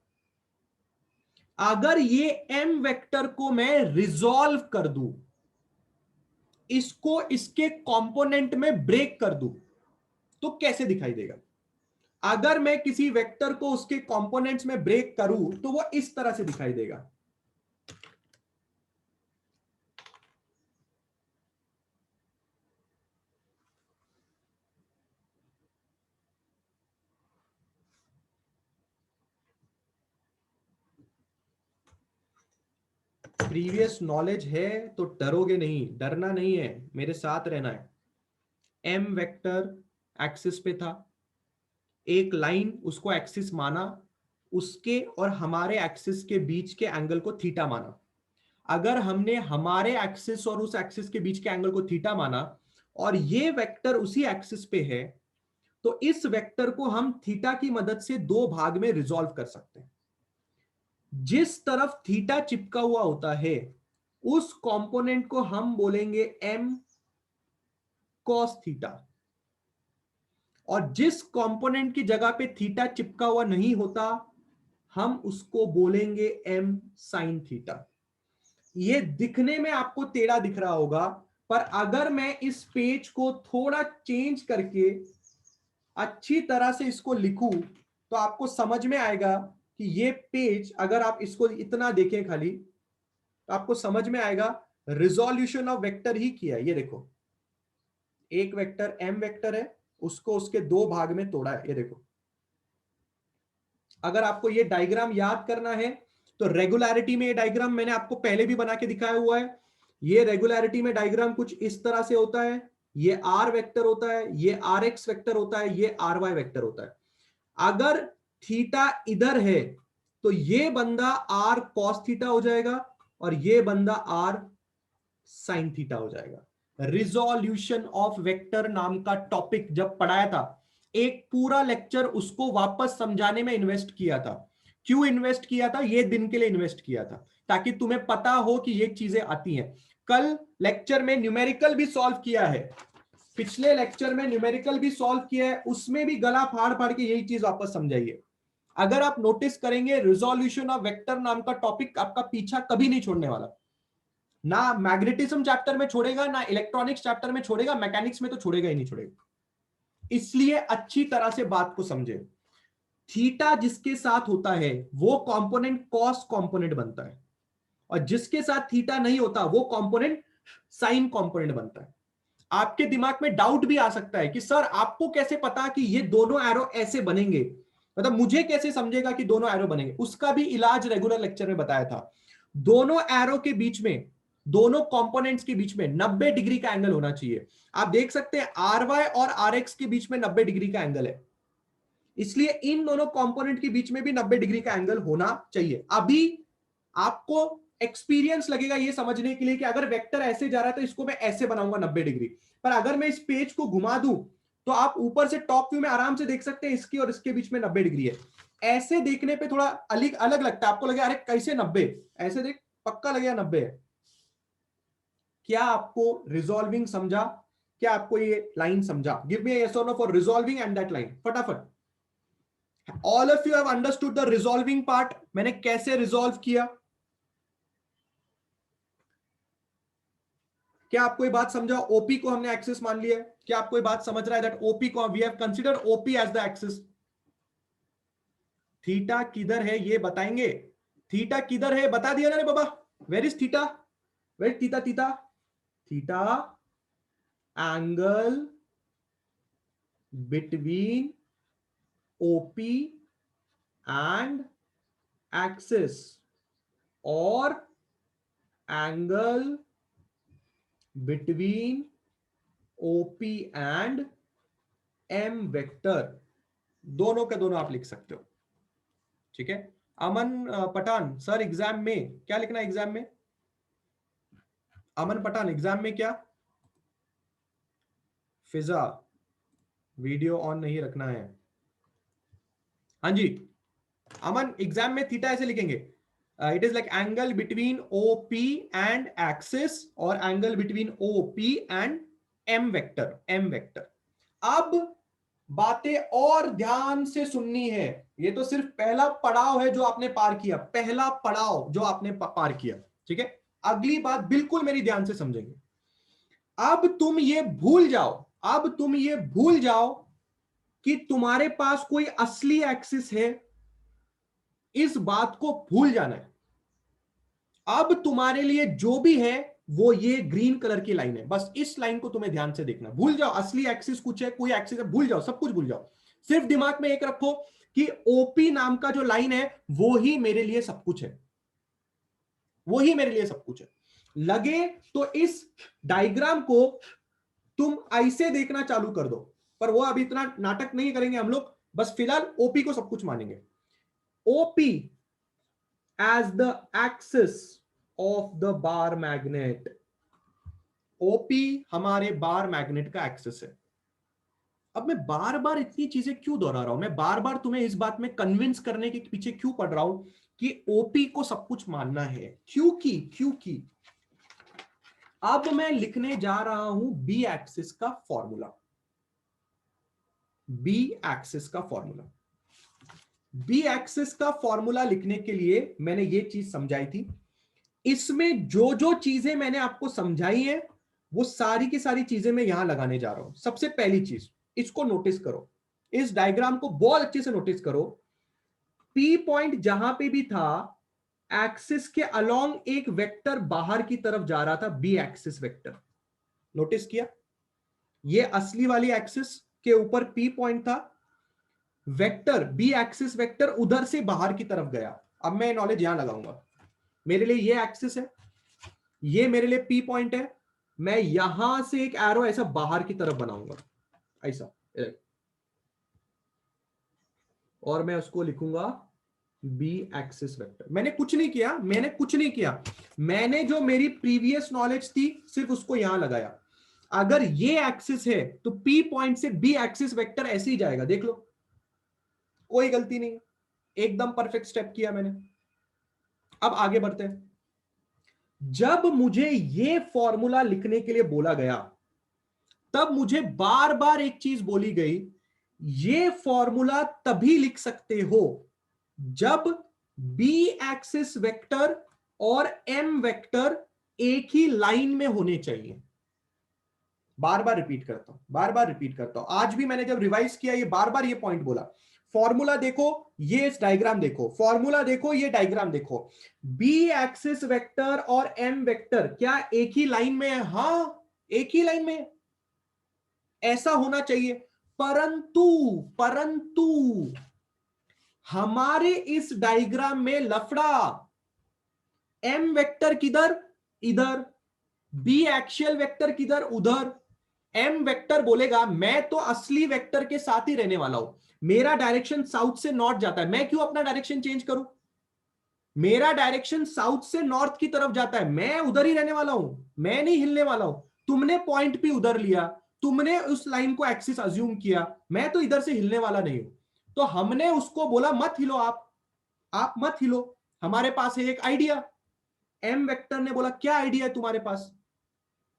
अगर ये एम वेक्टर को मैं रिजॉल्व कर दूं, इसको इसके कंपोनेंट में ब्रेक कर दूं, तो कैसे दिखाई देगा? अगर मैं किसी वेक्टर को उसके कंपोनेंट्स में ब्रेक करूं तो वो इस तरह से दिखाई देगा। प्रीवियस नॉलेज है तो डरोगे नहीं, डरना नहीं है, मेरे साथ रहना है। एम वेक्टर एक्सिस पे था, एक लाइन उसको एक्सिस माना, उसके और हमारे एक्सिस के बीच के एंगल को थीटा माना। अगर हमने हमारे एक्सिस और उस एक्सिस के बीच के एंगल को थीटा माना और ये वेक्टर उसी एक्सिस पे है, तो इस वेक्टर को हम थीटा की मदद से दो भाग में रिजॉल्व कर सकते हैं। जिस तरफ थीटा चिपका हुआ होता है उस कंपोनेंट को हम बोलेंगे एम कॉस थीटा, और जिस कंपोनेंट की जगह पे थीटा चिपका हुआ नहीं होता हम उसको बोलेंगे एम साइन थीटा। ये दिखने में आपको टेढ़ा दिख रहा होगा, पर अगर मैं इस पेज को थोड़ा चेंज करके अच्छी तरह से इसको लिखूं तो आपको समझ में आएगा कि ये पेज, अगर आप इसको इतना देखें खाली, तो आपको समझ में आएगा रिजोल्यूशन ऑफ वेक्टर ही किया है। ये देखो, एक वेक्टर एम वेक्टर है, उसको उसके दो भाग में तोड़ा है। ये देखो, अगर आपको ये डायग्राम याद करना है तो रेगुलरिटी में ये डायग्राम मैंने आपको पहले भी बना के दिखाया हुआ है। ये रेगुलरिटी में डायग्राम कुछ इस तरह से होता है। ये आर वेक्टर होता है, ये आर एक्स वेक्टर होता है, ये आर वाई वेक्टर होता है। अगर थीटा इधर है तो ये बंदा आर कॉस थीटा हो जाएगा और ये बंदा आर साइन थीटा हो जाएगा। रिजोल्यूशन ऑफ वेक्टर नाम का टॉपिक जब पढ़ाया था, एक पूरा लेक्चर उसको वापस समझाने में इन्वेस्ट किया था। क्यों इन्वेस्ट किया था? ये दिन के लिए इन्वेस्ट किया था ताकि तुम्हें पता हो कि ये चीजें आती हैं। कल लेक्चर में न्यूमेरिकल भी सॉल्व किया है, पिछले लेक्चर में न्यूमेरिकल भी सॉल्व किया है, उसमें भी गला फाड़ फाड़ के यही चीज वापस समझाइए। अगर आप नोटिस करेंगे, रिजोल्यूशन ऑफ वेक्टर नाम का टॉपिक आपका पीछा कभी नहीं छोड़ने वाला। ना मैग्नेटिज्म चैप्टर में छोड़ेगा, ना इलेक्ट्रॉनिक्स चैप्टर में छोड़ेगा, मैकेनिक्स में तो छोड़ेगा ही नहीं छोड़ेगा। इसलिए अच्छी तरह से बात को समझे। थीटा जिसके साथ होता है वो कंपोनेंट कॉस कंपोनेंट बनता है, और जिसके साथ थीटा नहीं होता वो कंपोनेंट साइन कंपोनेंट बनता है। आपके दिमाग में डाउट भी आ सकता है कि सर आपको कैसे पता कि ये दोनों एरो ऐसे बनेंगे, मतलब मुझे कैसे समझेगा कि दोनों एरो बनेंगे। उसका भी इलाज रेगुलर लेक्चर में बताया था। दोनों एरो के बीच में, दोनों कंपोनेंट्स के बीच में 90 डिग्री का एंगल होना चाहिए। आप देख सकते हैं आर वाई और आर एक्स के बीच में 90 डिग्री का एंगल है, इसलिए इन दोनों कंपोनेंट के बीच में भी 90 डिग्री का एंगल होना चाहिए। अभी आपको एक्सपीरियंस लगेगा ये समझने के लिए कि अगर वेक्टर ऐसे जा रहा है तो इसको मैं ऐसे बनाऊंगा 90 डिग्री, पर अगर मैं इस पेज को घुमा दूं तो आप ऊपर से टॉप व्यू में आराम से देख सकते हैं इसकी और इसके बीच में 90 डिग्री है। ऐसे देखने पे थोड़ा अलग अलग लगता है, आपको लगेगा अरे कैसे 90, ऐसे देख पक्का लगेगा 90 है। क्या आपको रिजॉल्विंग समझा? क्या आपको ये लाइन समझा? Give me a yes or no for resolving and that line फटाफट। All of you have understood the resolving part, मैंने कैसे रिजॉल्व किया? क्या आपको ये बात समझा? ओपी को हमने एक्सिस मान लिया है। क्या आपको ये बात समझ रहा है दैट ओपी को we have consider OP as the axis? Theta किधर है ये बताएंगे? थीटा किधर है बता दिया ना रे बाबा। Where is theta? Where theta? Theta theta angle between OP and axis और angle between OP and M vector, दोनों के दोनों आप लिख सकते हो। ठीक है। अमन पठान सर एग्जाम में क्या लिखना है? एग्जाम में अमन पठान एग्जाम में क्या? फिजा वीडियो ऑन नहीं रखना है। हाँ जी अमन, एग्जाम में थीटा ऐसे लिखेंगे, it is like angle between O P and axis और angle between O P and M vector, M vector. अब बातें और ध्यान से सुननी है, ये तो सिर्फ पहला पड़ाव है जो आपने पार किया, पहला पड़ाव जो आपने पार किया। ठीक है, अगली बात बिल्कुल मेरी ध्यान से समझेंगे। अब तुम ये भूल जाओ, अब तुम ये भूल जाओ कि तुम्हारे पास कोई असली एक्सिस है, इस बात को भूल जाना है। अब तुम्हारे लिए जो भी है वो ये ग्रीन कलर की लाइन है, बस इस लाइन को तुम्हें ध्यान से देखना। भूल जाओ असली एक्सिस कुछ है, कोई एक्सिस है, भूल जाओ, सब कुछ भूल जाओ। सिर्फ दिमाग में एक रखो कि ओपी नाम का जो लाइन है वो ही मेरे लिए सब कुछ है, वो ही मेरे लिए सब कुछ है। लगे तो इस डायग्राम को तुम ऐसे देखना चालू कर दो, पर वो अभी इतना नाटक नहीं करेंगे हम लोग, बस फिलहाल ओपी को सब कुछ मानेंगे। OP as the axis of the bar magnet, OP हमारे बार मैग्नेट का एक्सिस है। अब मैं बार बार इतनी चीजें क्यों दोहरा रहा हूं? मैं बार बार तुम्हें इस बात में कन्विंस करने के पीछे क्यों पड़ रहा हूं कि ओपी को सब कुछ मानना है? क्योंकि अब मैं लिखने जा रहा हूं बी एक्सिस का फॉर्मूला, बी एक्सिस का फॉर्मूला। बी एक्सिस का फॉर्मूला लिखने के लिए मैंने ये चीज समझाई थी, इसमें जो जो चीजें मैंने आपको समझाई है वो सारी की सारी चीजें मैं यहां लगाने जा रहा हूं। सबसे पहली चीज इसको नोटिस करो, इस डायग्राम को बहुत अच्छे से नोटिस करो। पी पॉइंट जहां पे भी था, एक्सिस के अलोंग एक वेक्टर बाहर की तरफ जा रहा था, बी एक्सिस वेक्टर। नोटिस किया? ये असली वाली एक्सिस के ऊपर पी पॉइंट था, वेक्टर बी एक्सिस वेक्टर उधर से बाहर की तरफ गया। अब मैं नॉलेज यहां लगाऊंगा, मेरे लिए ये एक्सिस है, ये मेरे लिए पी पॉइंट है, मैं यहां से एक एरो ऐसा बाहर की तरफ बनाऊंगा ऐसा, और मैं उसको लिखूंगा बी एक्सिस वेक्टर। मैंने कुछ नहीं किया, मैंने कुछ नहीं किया, मैंने जो मेरी प्रीवियस नॉलेज थी सिर्फ उसको यहां लगाया। अगर ये एक्सिस है तो पी पॉइंट से बी एक्सिस वेक्टर ऐसे ही जाएगा, देख लो, कोई गलती नहीं, एकदम परफेक्ट स्टेप किया मैंने। अब आगे बढ़ते हैं। जब मुझे ये फॉर्मूला लिखने के लिए बोला गया तब मुझे बार बार एक चीज बोली गई, ये फॉर्मूला तभी लिख सकते हो जब बी एक्सिस वेक्टर और एम वेक्टर एक ही लाइन में होने चाहिए। बार बार रिपीट करता हूं, बार बार रिपीट करता हूं। आज भी मैंने जब रिवाइज किया ये बार बार ये पॉइंट बोला। फॉर्मूला देखो, ये डायग्राम देखो, फॉर्मूला देखो, ये डायग्राम देखो। बी एक्सिस वेक्टर और एम वेक्टर क्या एक ही लाइन में है? हाँ, एक ही लाइन में, ऐसा होना चाहिए। परंतु परंतु हमारे इस डायग्राम में लफड़ा, एम वेक्टर किधर? इधर। बी एक्सियल वेक्टर किधर? उधर। एम वेक्टर बोलेगा मैं तो असली वेक्टर के साथ ही रहने वाला हूं, मेरा डायरेक्शन साउथ से नॉर्थ जाता है, मैं क्यों अपना डायरेक्शन चेंज करूं? मेरा डायरेक्शन साउथ से नॉर्थ की तरफ जाता है, मैं उधर ही रहने वाला हूं, मैं नहीं हिलने वाला हूं। तुमने पॉइंट भी उधर लिया, तुमने उस लाइन को एक्सिस अज्यूम किया, मैं तो इधर से हिलने वाला नहीं हूं। तो हमने उसको बोला मत हिलो, आप मत हिलो, हमारे पास है एक आइडिया। एम वेक्टर ने बोला क्या आइडिया है तुम्हारे पास?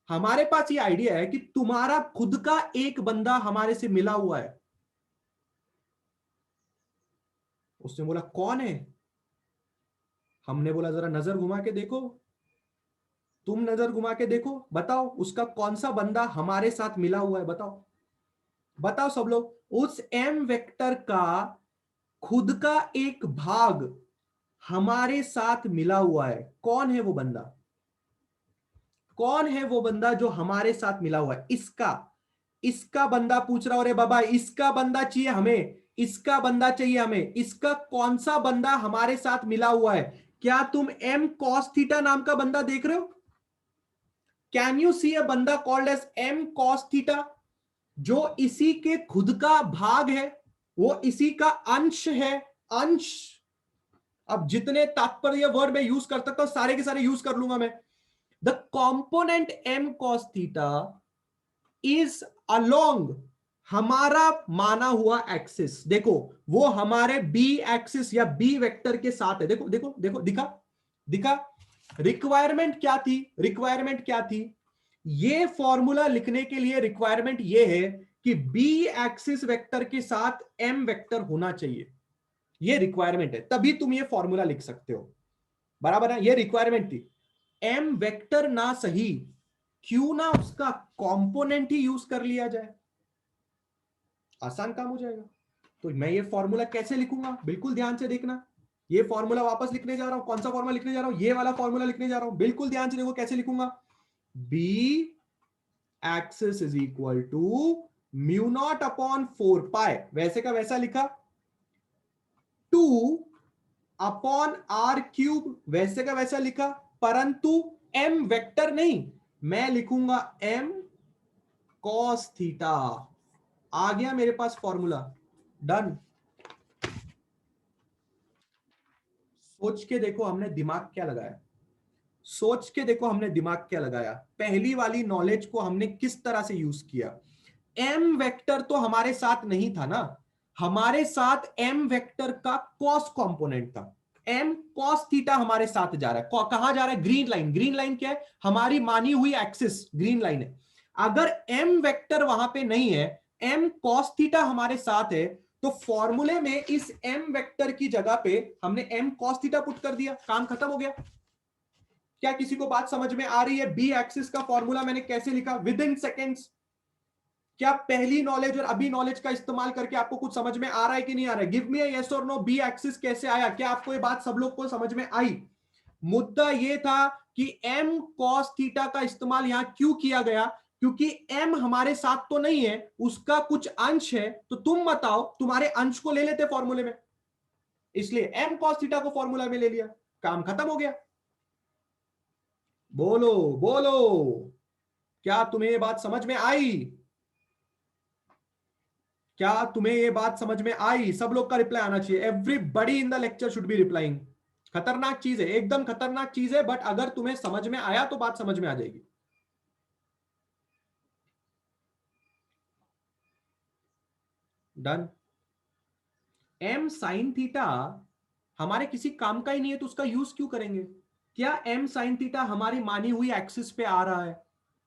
हमारे पास ये आइडिया है कि तुम्हारा खुद का एक बंदा हमारे से मिला हुआ है। उसने बोला कौन है? हमने बोला जरा नजर घुमा के देखो, तुम नजर घुमा के देखो, बताओ उसका कौन सा बंदा हमारे साथ मिला हुआ है, बताओ बताओ सब लोग। उस एम वेक्टर का खुद का एक भाग हमारे साथ मिला हुआ है, कौन है वो बंदा? कौन है वो बंदा जो हमारे साथ मिला हुआ है? इसका इसका बंदा पूछ रहा हो, अरे बाबा इसका बंदा चाहिए हमें, इसका बंदा चाहिए हमें, इसका कौन सा बंदा हमारे साथ मिला हुआ है? क्या तुम एम कॉस थीटा नाम का बंदा देख रहे हो? कैन यू सी अ बंदा called as M cos theta, जो इसी के खुद का भाग है, वो इसी का अंश है, अंश। अब जितने तात्पर्य वर्ड में यूज कर सकता हूं सारे के सारे यूज कर लूंगा मैं। The component M cos theta is along हमारा माना हुआ एक्सिस। देखो वो हमारे बी एक्सिस या बी वेक्टर के साथ है। देखो देखो देखो, दिखा दिखा। रिक्वायरमेंट क्या थी? रिक्वायरमेंट क्या थी? ये फॉर्मूला लिखने के लिए रिक्वायरमेंट ये है कि बी एक्सिस वेक्टर के साथ एम वेक्टर होना चाहिए। ये रिक्वायरमेंट है, तभी तुम ये फॉर्मूला लिख सकते हो। बराबर है, ये रिक्वायरमेंट थी। एम वेक्टर ना सही, क्यों ना उसका कंपोनेंट ही यूज कर लिया जाए, आसान काम हो जाएगा। तो मैं ये फॉर्मूला कैसे लिखूंगा, बिल्कुल ध्यान से देखना। ये फॉर्मूला वापस लिखने जा रहा हूं। कौन सा फॉर्मूला लिखने जा रहा हूं? ये वाला फॉर्मूला लिखने जा रहा हूं। बिल्कुल ध्यान से देखो कैसे लिखूंगा। B axis is equal to mu naught upon 4 pi, वैसे का वैसा लिखा। 2 अपॉन आर क्यूब, वैसे का वैसा लिखा। परंतु एम वेक्टर नहीं, मैं लिखूंगा एम कॉस थीटा। आ गया मेरे पास फॉर्मूला, डन। सोच के देखो हमने दिमाग क्या लगाया, सोच के देखो हमने दिमाग क्या लगाया। पहली वाली नॉलेज को हमने किस तरह से यूज किया। एम वेक्टर तो हमारे साथ नहीं था ना, हमारे साथ एम वेक्टर का कॉस कंपोनेंट था। एम कॉस थीटा हमारे साथ जा रहा है, कहां जा रहा है? Green line. ग्रीन लाइन क्या है? हमारी मानी हुई एक्सिस ग्रीन लाइन है। अगर एम वेक्टर वहां पे नहीं है, एम कॉस थीटा हमारे साथ है, तो फॉर्मूले में इस एम वेक्टर की जगह पे हमने एम कॉस थीटा पुट कर दिया, काम खत्म हो गया। क्या किसी को बात समझ में आ रही है? बी एक्सिस का फॉर्मूला मैंने कैसे लिखा विद इन सेकेंड्स। क्या पहली नॉलेज और अभी नॉलेज का इस्तेमाल करके आपको कुछ समझ में आ रहा है कि नहीं आ रहा है? गिव मी अ यस और नो, बी एक्सिस कैसे आया? क्या आपको ये बात सब लोग को समझ में आई? मुद्दा ये था कि एम कॉस थीटा का इस्तेमाल यहां क्यों किया गया, क्योंकि एम हमारे साथ तो नहीं है, उसका कुछ अंश है। तो तुम बताओ, तुम्हारे अंश को ले लेते फॉर्मूले में, इसलिए एम कॉस थीटा को फॉर्मूला में ले लिया, काम खत्म हो गया। बोलो बोलो, क्या तुम्हें ये बात समझ में आई? क्या तुम्हें ये बात समझ में आई? सब लोग का रिप्लाई आना चाहिए। Everybody in the lecture should be replying. खतरनाक चीज है, एकदम खतरनाक चीज है, बट अगर तुम्हें समझ में आया तो बात समझ में आ जाएगी। डन। एम साइन थीटा हमारे किसी काम का ही नहीं है, तो उसका यूज क्यों करेंगे? क्या एम साइन थीटा हमारी मानी हुई एक्सिस पे आ रहा है?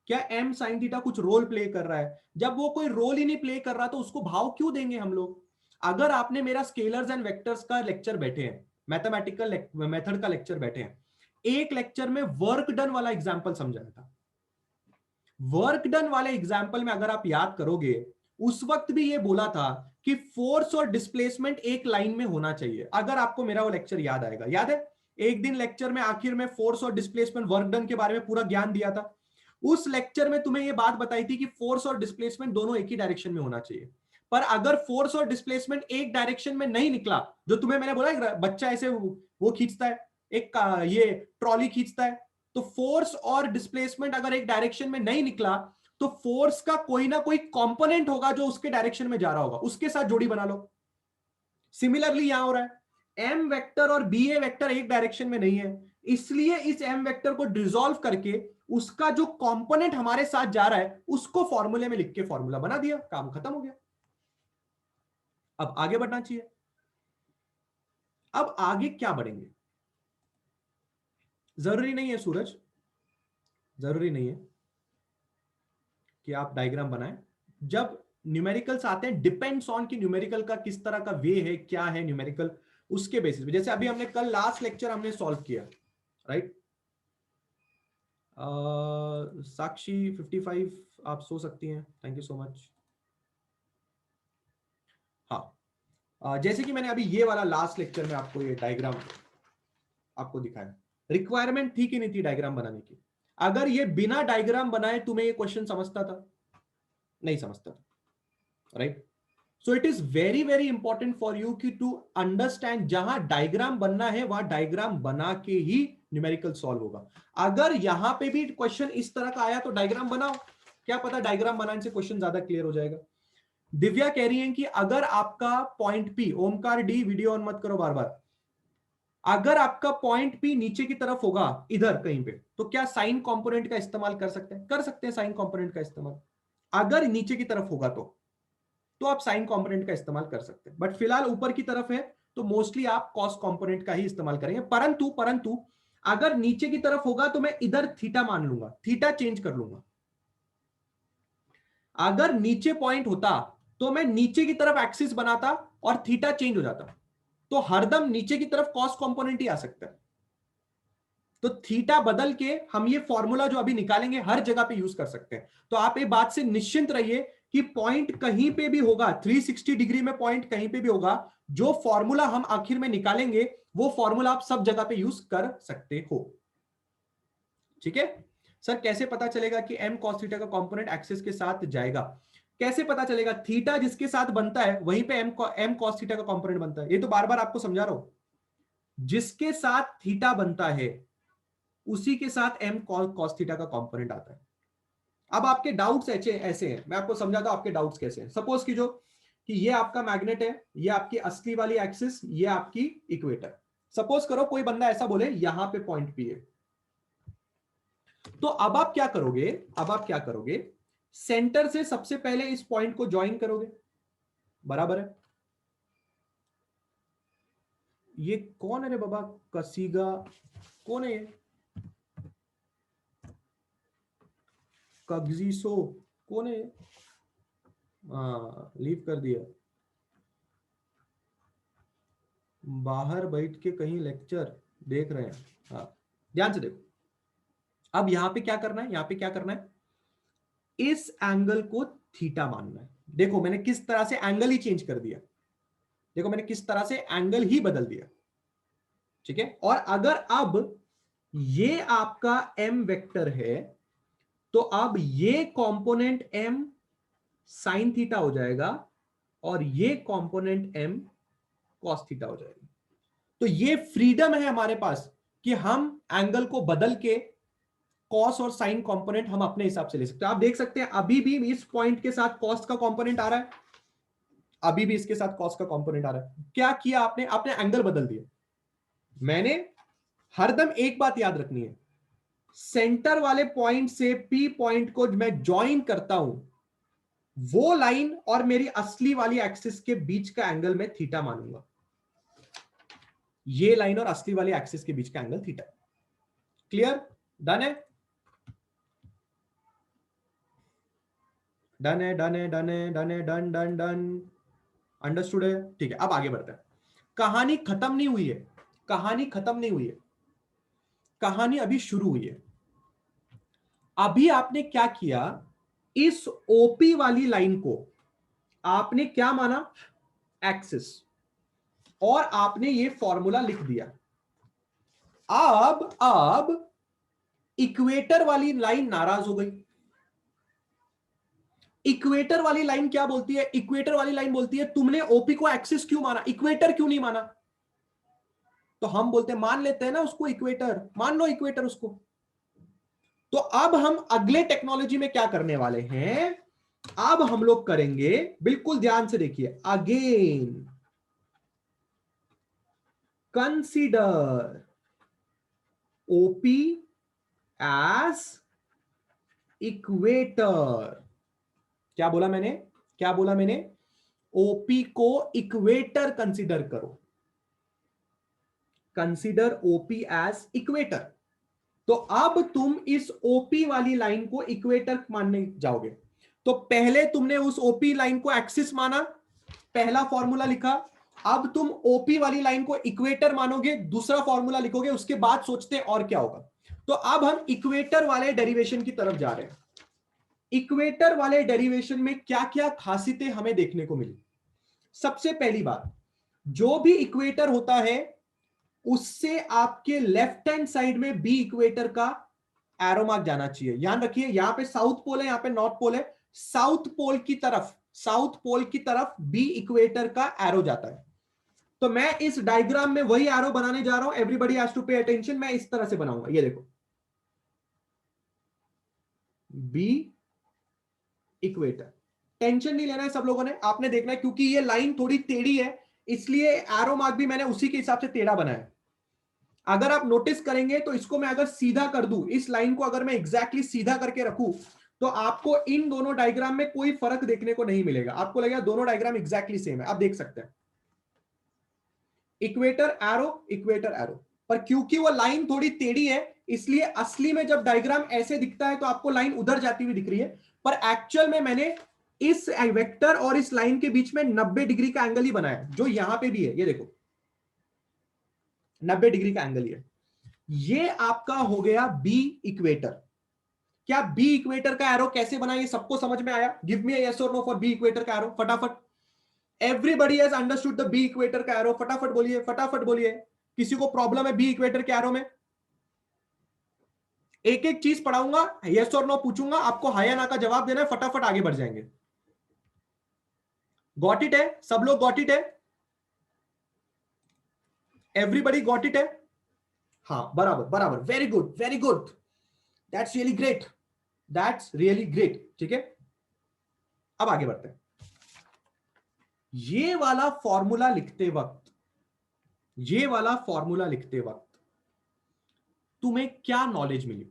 क्या एम साइन थीटा कुछ रोल प्ले कर रहा है? जब वो कोई रोल ही नहीं प्ले कर रहा तो उसको भाव क्यों देंगे हम लोग? अगर आपने मेरा स्केलर्स एंड वेक्टर्स का लेक्चर बैठे हैं, मैथमेटिकल मेथड का लेक्चर बैठे हैं, एक लेक्चर में वर्क डन वाला एग्जांपल समझाया था। वर्क डन वाले एग्जांपल में अगर आप याद करोगे, उस वक्त भी ये बोला था कि फोर्स और डिस्प्लेसमेंट एक लाइन में होना चाहिए। अगर आपको मेरा वो लेक्चर याद आएगा, याद है एक दिन लेक्चर में आखिर में फोर्स और डिस्प्लेसमेंट वर्क डन के बारे में पूरा ज्ञान दिया था। उस लेक्चर में तुम्हें ये बात बताई थी कि फोर्स और डिस्प्लेसमेंट दोनों एक ही डायरेक्शन में होना चाहिए। पर अगर फोर्स और डिस्प्लेसमेंट एक डायरेक्शन में नहीं निकला, जो तुम्हें मैंने बोला बच्चा ऐसे वो खींचता है, एक ये ट्रॉली खींचता है, तो फोर्स और डिस्प्लेसमेंट अगर एक डायरेक्शन में नहीं निकला तो फोर्स का कोई ना कोई कंपोनेंट होगा जो उसके डायरेक्शन में जा रहा होगा, उसके साथ जोड़ी बना लो। सिमिलरली यहां हो रहा है, एम वेक्टर और बी ए वेक्टर एक डायरेक्शन में नहीं है, इसलिए इस एम वेक्टर को डिसॉल्व करके उसका जो कंपोनेंट हमारे साथ जा रहा है उसको फॉर्मूले में लिख के फॉर्मूला बना दिया, काम खत्म हो गया। अब आगे बढ़ना चाहिए। अब आगे क्या बढ़ेंगे? जरूरी नहीं है सूरज, जरूरी नहीं है कि आप डायग्राम बनाएं। जब न्यूमेरिकल्स आते हैं, डिपेंड्स ऑन कि न्यूमेरिकल का किस तरह का वे है, क्या है न्यूमेरिकल, उसके बेसिस पे। जैसे अभी हमने कल लास्ट लेक्चर हमने सॉल्व किया, राइट। साक्षी 55 आप सो सकती हैं, थैंक यू सो मच। हाँ, जैसे कि मैंने अभी ये वाला लास्ट लेक्चर में आपको ये डायग्राम आपको दिखाया, रिक्वायरमेंट थी कि नहीं थी डायग्राम बनाने की? अगर ये बिना डायग्राम बनाए तुम्हें ये क्वेश्चन समझता था? नहीं समझता था, right. So it is very very important for you कि टू अंडरस्टैंड, जहां डायग्राम बनना है वहां डायग्राम बना के ही न्यूमेरिकल सॉल्व होगा। अगर यहां पे भी क्वेश्चन इस तरह का आया तो डायग्राम बनाओ, क्या पता डायग्राम बनाने से क्वेश्चन ज्यादा क्लियर हो जाएगा। दिव्या कह रही है कि अगर आपका point P, Omkar D video on मत करो बार बार, अगर आपका पॉइंट पी नीचे की तरफ होगा इधर कहीं पे, तो क्या साइन कंपोनेंट का इस्तेमाल कर सकते हैं? कर सकते हैं साइन कंपोनेंट का इस्तेमाल। अगर नीचे की तरफ होगा तो आप साइन कंपोनेंट का इस्तेमाल कर सकते हैं, बट फिलहाल ऊपर की तरफ है तो मोस्टली आप कॉस कंपोनेंट का ही इस्तेमाल करेंगे। परंतु परंतु अगर नीचे की तरफ होगा तो मैं इधर थीटा मान लूंगा, थीटा चेंज कर लूंगा। अगर नीचे पॉइंट होता तो मैं नीचे की तरफ एक्सिस बनाता और थीटा चेंज हो जाता, तो हरदम नीचे की तरफ कॉस कंपोनेंट ही आ सकता है। तो थीटा बदल के हम ये फॉर्मूला जो अभी निकालेंगे हर जगह पे यूज कर सकते हैं। तो आप ये बात से निश्चिंत रहिए कि पॉइंट कहीं पे भी होगा, 360 डिग्री में पॉइंट कहीं पे भी होगा, जो फॉर्मूला हम आखिर में निकालेंगे वो फॉर्मूला आप सब जगह पे यूज कर सकते हो। ठीक है सर, कैसे पता चलेगा कि m cos थीटा का कंपोनेंट एक्सिस के साथ जाएगा? कैसे पता चलेगा? थीटा जिसके साथ बनता है वहीं पे m cos थीटा का कंपोनेंट बनता है। ये तो बार बार आपको समझा रहा हूं, जिसके साथ थीटा बनता है उसी के साथ m cos थीटा का कंपोनेंट आता है। अब आपके डाउट्स ऐसे हैं, मैं आपको समझाता हूं आपके डाउट्स कैसे हैं। सपोज की जो कि ये आपका मैग्नेट है, ये आपकी असली वाली एक्सिस, ये आपकी इक्वेटर। सपोज करो कोई बंदा ऐसा बोले यहां पे पॉइंट पी है, तो अब आप क्या करोगे? अब आप क्या करोगे? सेंटर से सबसे पहले इस पॉइंट को ज्वाइन करोगे, बराबर है। ये कौन है रे बाबा? कसीगा कौन है? ये कग्जिसो कौन है? लीव कर दिया, बाहर बैठ के कहीं लेक्चर देख रहे हैं। हाँ, ध्यान से देखो। अब यहां पे क्या करना है? यहां पे क्या करना है? इस एंगल को थीटा मानना है। देखो मैंने किस तरह से एंगल ही चेंज कर दिया, देखो मैंने किस तरह से एंगल ही बदल दिया। ठीक है, और अगर अब ये आपका m वेक्टर है तो अब ये कंपोनेंट m साइन थीटा हो जाएगा और ये कंपोनेंट m कॉस थीटा हो जाएगा। तो ये फ्रीडम है हमारे पास कि हम एंगल को बदल के कॉस और साइन कंपोनेंट हम अपने हिसाब से ले सकते हैं। आप देख सकते हैं अभी भी इस पॉइंट के साथ कॉस का कंपोनेंट आ रहा है, अभी भी इसके साथ कॉस का कंपोनेंट आ रहा है। क्या किया आपने? आपने एंगल बदल दिया। मैंने हरदम एक बात याद रखनी है, सेंटर वाले पॉइंट से पी पॉइंट को मैं ज्वाइन करता हूं, वो लाइन और मेरी असली वाली एक्सिस के बीच का एंगल मैं थीटा मानूंगा। ये लाइन और असली वाली एक्सिस के बीच का एंगल थीटा। क्लियर? डन है? डन है, डन है, डन है, डन है, डन डन डन। अंडरस्टूड है? ठीक है, अब आगे बढ़ते हैं। कहानी खत्म नहीं हुई है, कहानी खत्म नहीं हुई है। कहानी अभी शुरू हुई है। अभी आपने क्या किया, इस ओपी वाली लाइन को आपने क्या माना, एक्सिस, और आपने ये फॉर्मूला लिख दिया। अब इक्वेटर वाली लाइन नाराज हो गई। इक्वेटर वाली लाइन क्या बोलती है, इक्वेटर वाली लाइन बोलती है तुमने ओपी को एक्सिस क्यों माना, इक्वेटर क्यों नहीं माना। तो हम बोलते हैं मान लेते हैं ना उसको इक्वेटर, मान लो इक्वेटर उसको। तो अब हम अगले टेक्नोलॉजी में क्या करने वाले हैं, अब हम लोग करेंगे, बिल्कुल ध्यान से देखिए, again consider OP as equator. क्या बोला मैंने, क्या बोला मैंने, ओपी को इक्वेटर कंसीडर करो, कंसीडर ओपी एज इक्वेटर। तो अब तुम इस ओपी वाली लाइन को इक्वेटर मानने जाओगे। तो पहले तुमने उस ओपी लाइन को एक्सिस माना, पहला फॉर्मूला लिखा। अब तुम ओपी वाली लाइन को इक्वेटर मानोगे, दूसरा फॉर्मूला लिखोगे, उसके बाद सोचते हैं और क्या होगा। तो अब हम इक्वेटर वाले डेरिवेशन की तरफ जा रहे हैं। इक्वेटर वाले डेरिवेशन में क्या क्या खासियतें हमें देखने को मिली। सबसे पहली बात, जो भी इक्वेटर होता है उससे आपके लेफ्ट हैंड साइड में बी इक्वेटर का एरो मार्क जाना चाहिए। ध्यान रखिए, यहां पे साउथ पोल है, यहां पे नॉर्थ पोल है, साउथ पोल की तरफ, साउथ पोल की तरफ बी इक्वेटर का एरो जाता है। तो मैं इस डायग्राम में वही एरो बनाने जा रहा हूं, everybody has to pay attention. मैं इस तरह से बनाऊंगा, ये देखो, बी इक्वेटर। टेंशन नहीं लेना है सब लोगों ने, आपने देखना है क्योंकि ये लाइन थोड़ी टेढ़ी है, इसलिए एरो मार्क भी मैंने उसी के हिसाब से टेढ़ा बनाया। अगर आप नोटिस करेंगे तो इसको मैं अगर सीधा कर दूं, इस लाइन को अगर मैं एग्जैक्टली सीधा करके रखूं, तो आपको इन दोनों डायग्राम में कोई फर्क देखने को नहीं मिलेगा, आपको लगेगा दोनों डायग्राम एग्जैक्टली सेम है। आप देख सकते हैं इक्वेटर एरो, इक्वेटर एरो, पर क्योंकि वो लाइन थोड़ी टेढ़ी है, इसलिए असली में जब डायग्राम ऐसे दिखता है तो आपको लाइन उधर जाती हुई दिख रही है, पर एक्चुअल में मैंने इस वेक्टर और इस लाइन के बीच में 90 डिग्री का एंगल ही बनाया, जो यहां पे भी है, ये देखो 90 डिग्री का एंगल ही है। ये आपका हो गया बी इक्वेटर। क्या बी इक्वेटर का एरो कैसे बनाए, सबको समझ में आया? गिव मी यस और नो फॉर बी इक्वेटर का एरो, फटाफट। Everybody has understood the B equator का एरो, फटाफट बोलिए, फटाफट बोलिए। किसी को प्रॉब्लम है बी इक्वेटर के एरो में? एक एक चीज पढ़ाऊंगा, यस और नो पूछूंगा, आपको हां या ना का जवाब देना है, फटाफट आगे बढ़ जाएंगे। गॉट इट है सब लोग? गॉट इट है? एवरीबॉडी गॉट इट है? हाँ, बराबर बराबर, very good very good, that's really great, that's really great. ठीक है, अब आगे बढ़ते हैं। ये वाला फॉर्मूला लिखते वक्त, ये वाला फॉर्मूला लिखते वक्त तुम्हें क्या नॉलेज मिली?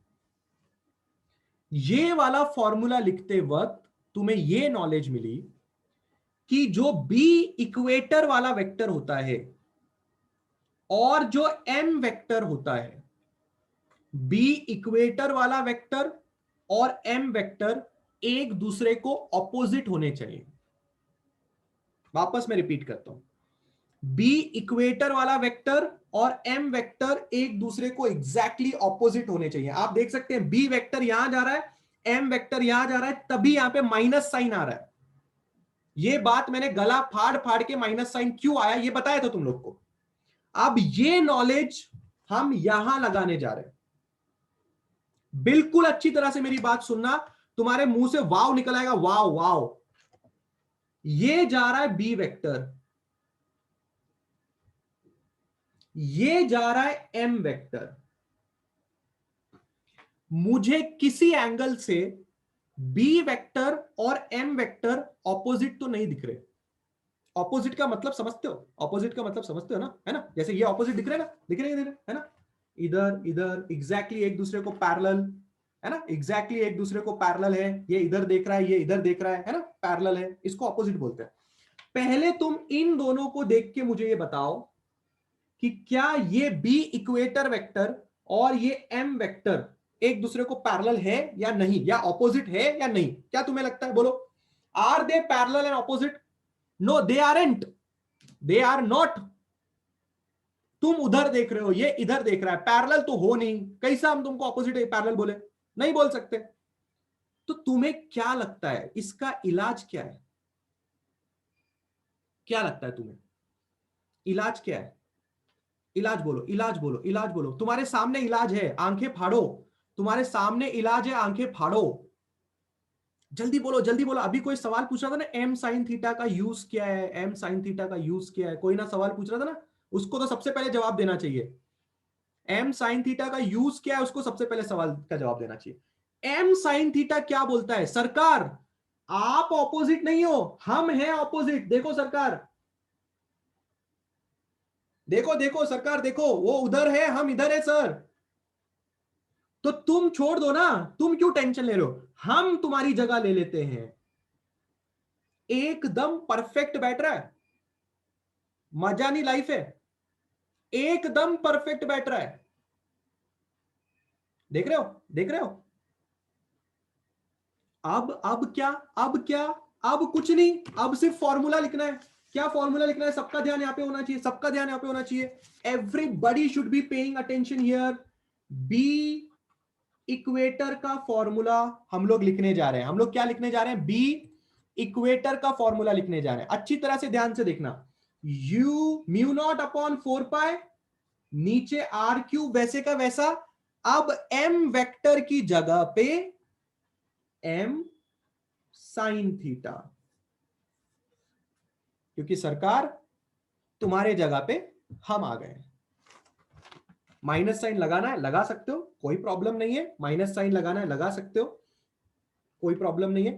ये वाला फॉर्मूला लिखते वक्त तुम्हें ये नॉलेज मिली कि जो बी इक्वेटर वाला वेक्टर होता है और जो एम वेक्टर होता है, बी इक्वेटर वाला वेक्टर और एम वेक्टर एक दूसरे को ऑपोजिट होने चाहिए। वापस मैं रिपीट करता हूं, बी इक्वेटर वाला वेक्टर और एम वेक्टर एक दूसरे को एग्जैक्टली ऑपोजिट होने चाहिए। आप देख सकते हैं बी वेक्टर यहां जा रहा है, एम वेक्टर यहां जा रहा है, तभी यहां पे माइनस साइन आ रहा है। ये बात मैंने गला फाड़ फाड़ के माइनस साइन क्यों आया ये बताया था तुम लोग को। अब ये नॉलेज हम यहां लगाने जा रहे हैं। बिल्कुल अच्छी तरह से मेरी बात सुनना, तुम्हारे मुंह से वाव निकल आएगा, वाव वाव। ये जा रहा है बी वेक्टर, ये जा रहा है एम वेक्टर। मुझे किसी एंगल से बी वेक्टर और एम वेक्टर ऑपोजिट तो नहीं दिख रहे। ऑपोजिट का मतलब समझते हो, ऑपोजिट का मतलब समझते हो ना, है ना? जैसे ये ऑपोजिट दिख रहे हैं ना, दिख रहे हैं, है ना? इधर इधर एग्जैक्टली एक दूसरे को पैरेलल, है ना? एग्जैक्टली एक दूसरे को पैरेलल है, ये इधर देख रहा है, ये इधर देख रहा है ना? पैरेलल है, इसको ऑपोजिट बोलते हैं। पहले तुम इन दोनों को देख के मुझे ये बताओ कि क्या ये बी इक्वेटर वेक्टर और ये एम वेक्टर एक दूसरे को पैरेलल है या नहीं, या ऑपोजिट है या नहीं? क्या तुम्हें लगता है, बोलो? Are they parallel and opposite? No they aren't, they are not. तुम उधर देख रहे हो, ये इधर देख रहा है, पैरेलल तो हो नहीं, कैसा हम तुमको ऑपोजिट पैरेलल बोले? नहीं बोल सकते। तो तुम्हें क्या लगता है इसका इलाज क्या है? क्या लगता है तुम्हें इलाज क्या है? इलाज बोलो, इलाज बोलो, इलाज बोलो। तुम्हारे सामने इलाज है, आंखें फाड़ो। तुम्हारे सामने इलाज है, आंखें फाड़ो। जल्दी बोलो, जल्दी बोलो। अभी कोई सवाल पूछ रहा था ना, एम साइन थीटा का यूज क्या है, एम साइन थीटा का यूज क्या है, कोई ना सवाल पूछ रहा था ना, उसको तो सबसे पहले जवाब देना चाहिए। एम साइन थीटा का यूज क्या है, उसको सबसे पहले सवाल का जवाब देना चाहिए। एम साइन थीटा क्या बोलता है? सरकार, आप ऑपोजिट नहीं हो, हम हैं ऑपोजिट। देखो सरकार, देखो देखो सरकार, देखो वो उधर है, हम इधर है सर। तो तुम छोड़ दो ना, तुम क्यों टेंशन ले रहे हो? हम तुम्हारी जगह ले लेते हैं। एकदम परफेक्ट बैठ रहा है, मजा नहीं लाइफ है, एकदम परफेक्ट बैठ रहा है। देख रहे हो, देख रहे हो? अब क्या, अब क्या? अब कुछ नहीं, अब सिर्फ फॉर्मूला लिखना है। क्या फॉर्मूला लिखना है? सबका ध्यान यहां पे होना चाहिए, सबका ध्यान यहां पे होना चाहिए। Everybody should be paying attention here. B equator का फॉर्मूला हम लोग लिखने जा रहे हैं। हम लोग क्या लिखने जा रहे हैं? बी इक्वेटर का फॉर्मूला लिखने जा रहे हैं। अच्छी तरह से ध्यान से देखना। यू म्यू नॉट अपॉन 4 पाई, नीचे आर क्यूब वैसे का वैसा। अब एम वेक्टर की जगह पे एम साइन थीटा, क्योंकि सरकार तुम्हारे जगह पे हम आ गए। माइनस साइन लगाना है लगा सकते हो, कोई प्रॉब्लम नहीं है। माइनस साइन लगाना है लगा सकते हो, कोई प्रॉब्लम नहीं है।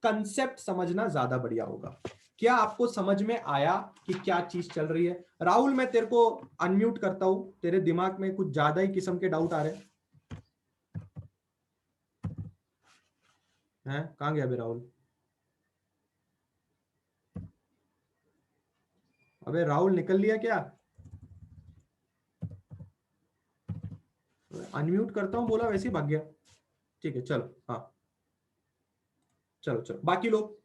कंसेप्ट समझना ज्यादा बढ़िया होगा। क्या आपको समझ में आया कि क्या चीज चल रही है? राहुल, मैं तेरे को अनम्यूट करता हूं, तेरे दिमाग में कुछ ज्यादा ही किस्म के डाउट आ रहे हैं। कहां गया अभी राहुल? अबे राहुल निकल लिया क्या? अनम्यूट करता हूं बोला, वैसे ही भाग गया। ठीक है चलो, हाँ चलो चलो। बाकी लोग,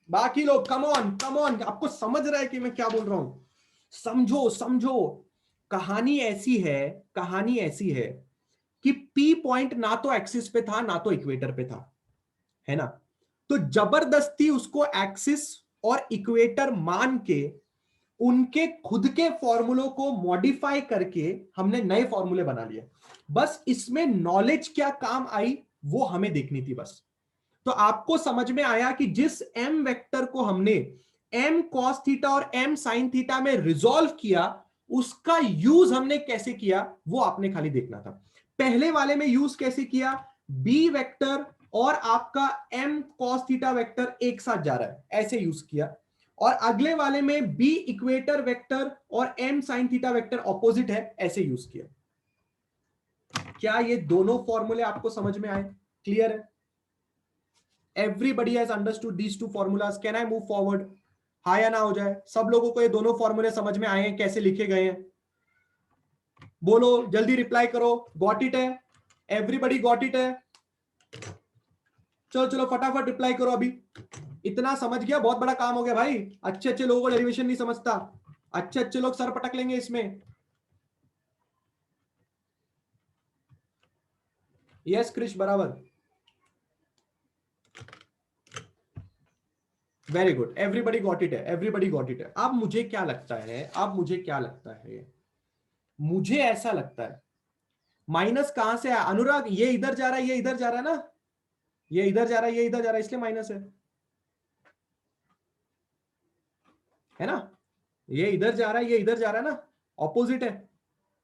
बाकी लोग कम ऑन कम ऑन, आपको समझ रहा है कि मैं क्या बोल रहा हूं? समझो समझो। कहानी ऐसी है, कहानी ऐसी है कि पी पॉइंट ना तो एक्सिस पे था ना तो इक्वेटर पे था, है ना? तो जबरदस्ती उसको एक्सिस और इक्वेटर मान के उनके खुद के फॉर्मूलों को मॉडिफाई करके हमने नए फॉर्मूले बना लिए। बस इसमें नॉलेज क्या काम आई वो हमें देखनी थी बस। तो आपको समझ में आया कि जिस एम वेक्टर को हमने एम कॉस थीटा और एम साइन थीटा में रिजॉल्व किया, उसका यूज हमने कैसे किया वो आपने खाली देखना था। पहले वाले में यूज कैसे किया? बी वेक्टर और आपका एम कॉस थीटा वेक्टर एक साथ जा रहा है, ऐसे यूज किया। और अगले वाले में बी इक्वेटर वेक्टर और M sine theta vector opposite है, ऐसे यूज किया। क्या ये दोनों फॉर्मूले आपको समझ में आए? क्लियर है? Everybody has understood these two formulas. Can I move forward? हाँ या ना हो जाए? सब लोगों को ये दोनों फॉर्मूले समझ में आए हैं, कैसे लिखे गए हैं? बोलो, जल्दी रिप्लाई करो। गॉट इट है? एवरीबडी गॉट इट है? चलो चलो फटाफट रिप्लाई करो अभी। इतना समझ गया, बहुत बड़ा काम हो गया भाई। अच्छे अच्छे लोगों को डेरिवेशन नहीं समझता, अच्छे अच्छे लोग सर पटक लेंगे इसमें। यस क्रिश, बराबर। Very good, everybody got it है, एवरीबडी गॉट इट है। अब मुझे क्या लगता है, अब मुझे क्या लगता है, मुझे ऐसा लगता है माइनस कहां से आया अनुराग? ये इधर जा रहा है, ये इधर जा रहा है ना, ये इधर जा रहा है, ये इधर जा रहा है, इसलिए माइनस है ना? ये इधर जा रहा है, ये इधर जा रहा है ना, ऑपोजिट है।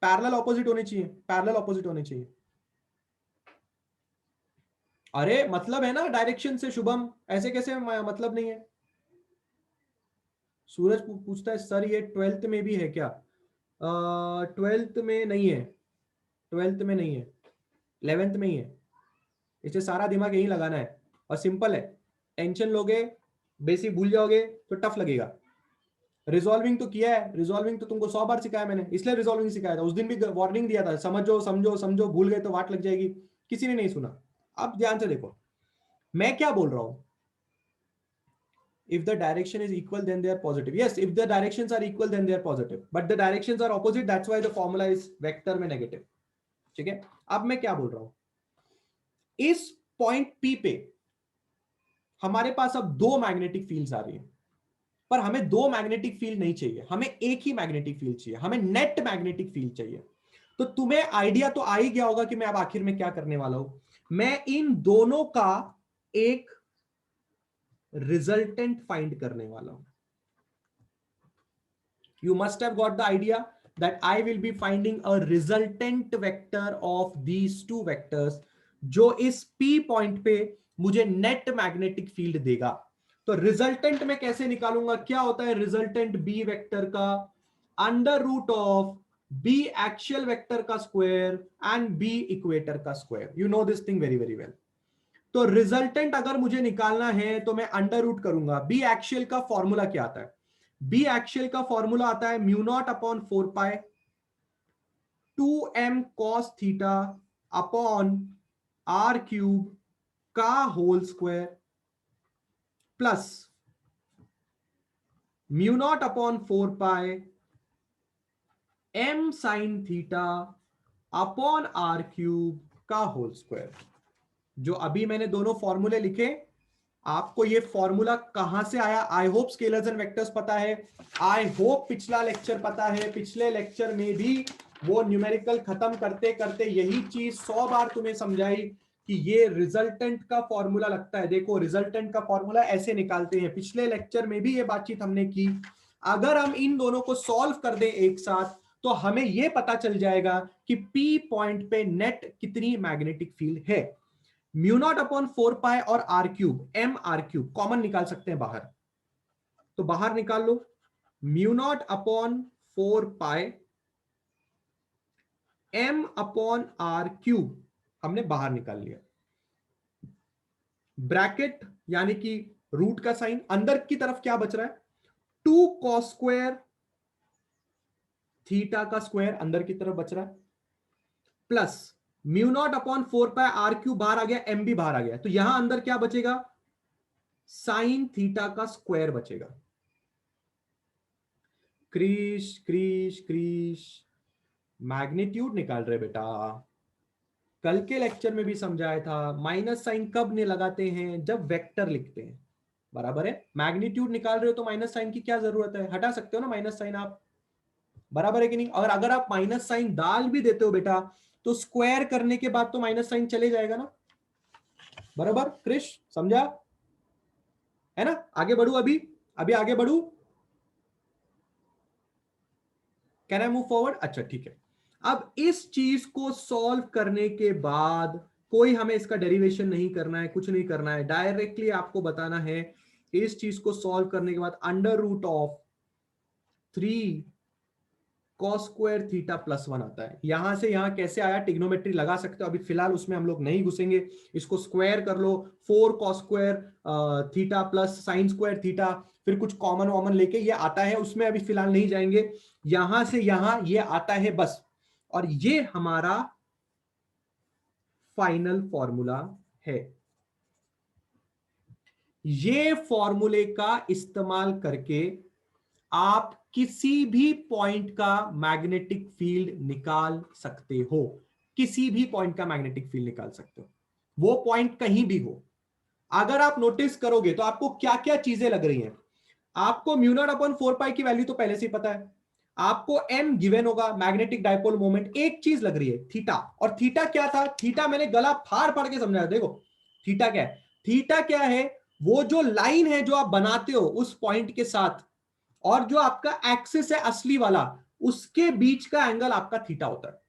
पैरेलल ऑपोजिट होने चाहिए, पैरेलल ऑपोजिट होने चाहिए। अरे मतलब है ना डायरेक्शन से शुभम, ऐसे कैसे मतलब नहीं है? सूरज पूछता है सर ये 12th में भी है क्या? 12th में नहीं है, 12th में नहीं है, 11th में ही है। इसे सारा दिमाग यही लगाना है और सिंपल है। टेंशन लोगे, बेसिक भूल जाओगे तो टफ लगेगा। रिजॉल्विंग तो किया है, रिजॉल्विंग तो तुमको 100 बार सिखाया मैंने, इसलिए रिजॉल्विंग सिखाया था। उस दिन भी वार्निंग दिया था, समझो समझो समझो, भूल गए तो वाट लग जाएगी। किसी ने नहीं सुना। अब ध्यान से देखो मैं क्या बोल रहा हूं। if the direction is equal then they are positive. Yes, if the directions are equal then they are positive, but the directions are opposite, that's why the formula is vector में negative. ठीक है, अब मैं क्या बोल रहा हूं, इस पॉइंट P पे हमारे पास अब दो मैग्नेटिक फील्ड्स आ रही हैं, पर हमें दो मैग्नेटिक फील्ड नहीं चाहिए, हमें एक ही मैग्नेटिक फील्ड चाहिए, हमें नेट मैग्नेटिक फील्ड चाहिए। तो तुम्हें आइडिया तो आ ही गया होगा कि मैं अब आखिर में क्या करने वाला हूं, मैं इन दोनों का एक रिजल्टेंट फाइंड करने वाला हूं। You must have got the idea that I will be finding a resultant vector of these two vectors जो इस P पॉइंट पे मुझे नेट मैग्नेटिक फील्ड देगा। तो रिजल्टेंट में कैसे निकालूंगा, क्या होता है रिजल्टेंट B वेक्टर का, under root of B actual vector का स्क्वायर एंड B इक्वेटर का square. You know this thing very very well. तो रिजल्टेंट अगर मुझे निकालना है तो मैं अंडर रूट करूंगा। बी एक्शियल का फॉर्मूला क्या आता है, बी एक्शियल का फॉर्मूला आता है mu naught upon 4 pi 2m cos theta upon R cube का whole square plus mu naught upon 4 pi m sine theta upon R cube का होल स्क्वायर। जो अभी मैंने दोनों फॉर्मूले लिखे, आपको ये फॉर्मूला कहां से आया, I hope scalars and vectors पता है, आई होप पिछला लेक्चर पता है, पिछले लेक्चर में भी वो न्यूमेरिकल खत्म करते करते यही चीज 100 बार तुम्हें समझाई कि ये रिजल्टेंट का फॉर्मूला लगता है। देखो रिजल्टेंट का फॉर्मूला ऐसे निकालते हैं, पिछले लेक्चर में भी ये बातचीत हमने की। अगर हम इन दोनों को सॉल्व कर दें एक साथ तो हमें यह पता चल जाएगा कि P पॉइंट पे नेट कितनी मैग्नेटिक फील्ड है। म्यू नॉट अपॉन 4 पाई और R cube, M R cube common निकाल सकते हैं बाहर, तो बाहर निकाल लो। Mu naught upon 4 pi M upon R cube हमने बाहर निकाल लिया, ब्रैकेट यानी कि रूट का साइन, अंदर की तरफ क्या बच रहा है 2 कॉस स्क्वायर थीटा का स्क्वायर अंदर की तरफ बच रहा है, plus mu naught upon 4 pi R cube बाहर आ गया, एम भी बाहर आ गया, तो यहां अंदर क्या बचेगा साइन थीटा का स्क्वायर बचेगा। क्रीश क्रीश क्रीश मैग्नीट्यूड निकाल रहे बेटा, कल के लेक्चर में भी समझाया था, माइनस साइन कब नहीं लगाते हैं, जब वेक्टर लिखते हैं, बराबर है। मैग्नीट्यूड निकाल रहे हो तो माइनस साइन की क्या जरूरत है, हटा सकते हो ना माइनस साइन आप, बराबर है कि नहीं। और अगर आप माइनस साइन डाल भी देते हो बेटा तो स्क्वायर करने के बाद तो माइनस साइन चले जाएगा ना, बराबर। क्रिश समझा है ना, आगे बढ़ू, अभी अभी आगे बढ़ू, कैन आई मूव फॉरवर्ड, अच्छा ठीक है। अब इस चीज को सॉल्व करने के बाद कोई हमें इसका डेरिवेशन नहीं करना है, कुछ नहीं करना है, डायरेक्टली आपको बताना है इस चीज को सॉल्व करने के बाद under root of 3 cos square theta plus 1 आता है। यहां से यहां कैसे आया, टिग्नोमेट्री लगा सकते हो, अभी फिलहाल उसमें हम लोग नहीं घुसेंगे। इसको स्क्वायर कर लो, 4 cos square theta plus sine square theta, फिर कुछ कॉमन वॉमन लेके ये आता है, उसमें अभी फिलहाल नहीं जाएंगे। यहां से यहां ये आता है बस, और ये हमारा फाइनल फॉर्मूला है। ये फॉर्मूले का इस्तेमाल करके आप किसी भी पॉइंट का मैग्नेटिक फील्ड निकाल सकते हो, किसी भी पॉइंट का मैग्नेटिक फील्ड निकाल सकते हो, वो पॉइंट कहीं भी हो। अगर आप नोटिस करोगे तो आपको क्या क्या चीजें लग रही हैं, आपको म्यू नॉट अपॉन 4 पाई की वैल्यू तो पहले से ही पता है, आपको m गिवन होगा, मैग्नेटिक डाइपोल मोमेंट। एक चीज लग रही है थीटा, और थीटा क्या था, थीटा मैंने गला फाड़ फाड़ के समझाया। देखो थीटा क्या है, थीटा क्या है, वो जो लाइन है जो आप बनाते हो उस पॉइंट के साथ, और जो आपका एक्सिस है असली वाला, उसके बीच का एंगल आपका थीटा होता है।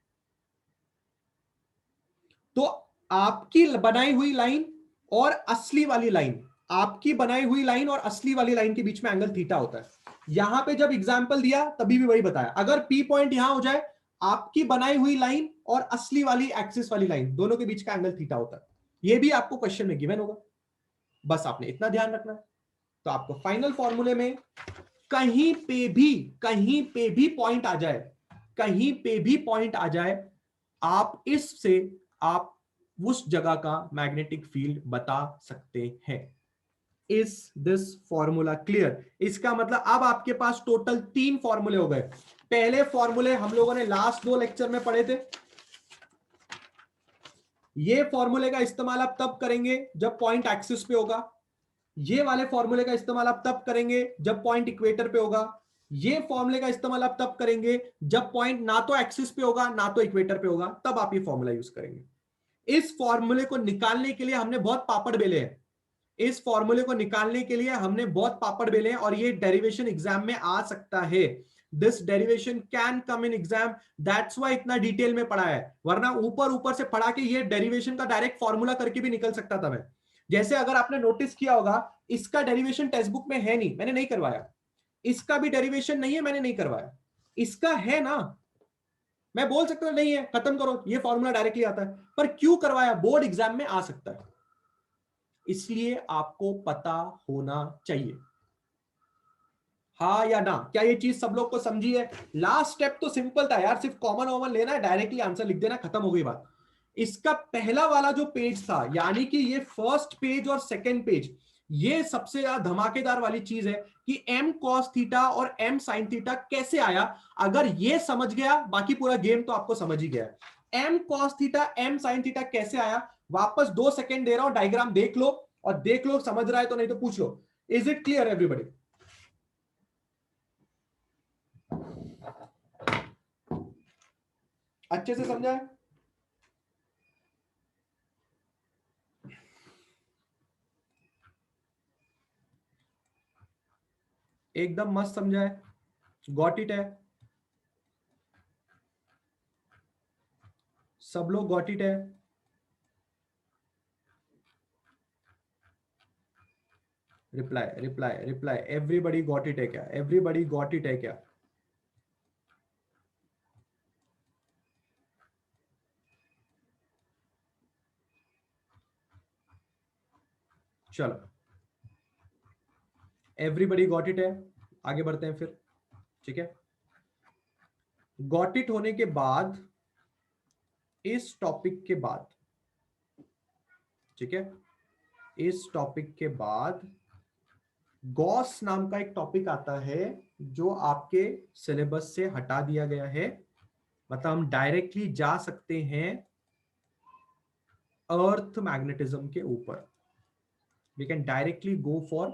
तो आपकी बनाई हुई लाइन और असली वाली लाइन, आपकी बनाई हुई लाइन और असली वाली लाइन के बीच में एंगल थीटा होता है। यहां पे जब एग्जांपल दिया तभी भी वही बताया, अगर पी पॉइंट यहां हो जाए, आपकी बनाई हुई लाइन और असली वाली एक्सिस वाली लाइन दोनों के बीच का एंगल थीटा होता है। यह भी आपको क्वेश्चन में गिवन होगा, बस आपने इतना ध्यान रखना है। तो आपको फाइनल फॉर्मूले में कहीं पे भी पॉइंट आ जाए, कहीं पे भी पॉइंट आ जाए, आप इससे आप उस जगह का मैग्नेटिक फील्ड बता सकते हैं। Is this formula clear? इसका मतलब अब आपके पास टोटल 3 फॉर्मूले हो गए। पहले फॉर्मूले हम लोगों ने लास्ट 2 लेक्चर में पढ़े थे। ये फॉर्मूले का इस्तेमाल आप तब करेंगे जब पॉइंट एक्सिस पे होगा। ये वाले फॉर्मूले का इस्तेमाल आप तब करेंगे जब पॉइंट इक्वेटर पे होगा। ये फॉर्मूले का इस्तेमाल आप तब करेंगे जब पॉइंट ना तो एक्सिस पे होगा ना तो इक्वेटर पे होगा, तब आप ये फॉर्मूला यूज करेंगे। इस फॉर्मूले को निकालने के लिए हमने बहुत पापड़ बेले हैं। इस फॉर्मूले को निकालने के लिए हमने बहुत पापड़ बेले हैं और ये डेरिवेशन एग्जाम में आ सकता है। This derivation can come in exam, that's why इतना डिटेल में पढ़ा है, वरना ऊपर ऊपर से पढ़ा के ये डेरिवेशन का डायरेक्ट फॉर्मूला करके भी निकल सकता था मैं। जैसे अगर आपने नोटिस किया होगा, इसका डेरिवेशन टेक्स्ट बुक में है नहीं, मैंने नहीं करवाया। इसका भी डेरिवेशन नहीं है, मैंने नहीं करवाया। इसका है ना, मैं बोल सकता हूं नहीं है, खत्म करो, ये फॉर्मूला डायरेक्टली आता है। पर क्यों करवाया? बोर्ड एग्जाम में आ सकता है, इसलिए आपको पता होना चाहिए। हाँ या ना? क्या ये चीज सब लोग को समझी है? लास्ट स्टेप तो सिंपल था यार, सिर्फ कॉमन वॉमन लेना है, डायरेक्टली आंसर लिख देना, खत्म हो गई बात। इसका पहला वाला जो पेज था, यानी कि ये फर्स्ट पेज और सेकंड पेज, ये सबसे ज्यादा धमाकेदार वाली चीज है कि m cos थीटा और m sin थीटा कैसे आया। अगर ये समझ गया, बाकी पूरा गेम तो आपको समझ ही गया है। m cos theta m sin theta कैसे आया, वापस 2 सेकंड दे रहा हूं, डायग्राम देख लो, और देख लो समझ रहा है तो, नहीं तो पूछ लो। Is it clear everybody? अच्छे से समझा है? एकदम मस्त समझा है? गॉट इट है? सब लोग गॉट इट है? Reply reply reply, everybody got it है क्या? एवरीबॉडी गॉट इट है क्या? चलो, एवरीबॉडी गॉट इट है, आगे बढ़ते हैं फिर। ठीक है, गॉट इट होने के बाद, इस टॉपिक के बाद, ठीक है, इस टॉपिक के बाद गॉस नाम का एक टॉपिक आता है जो आपके सिलेबस से हटा दिया गया है। मतलब हम डायरेक्टली जा सकते हैं अर्थ मैग्नेटिज्म के ऊपर। We can directly go for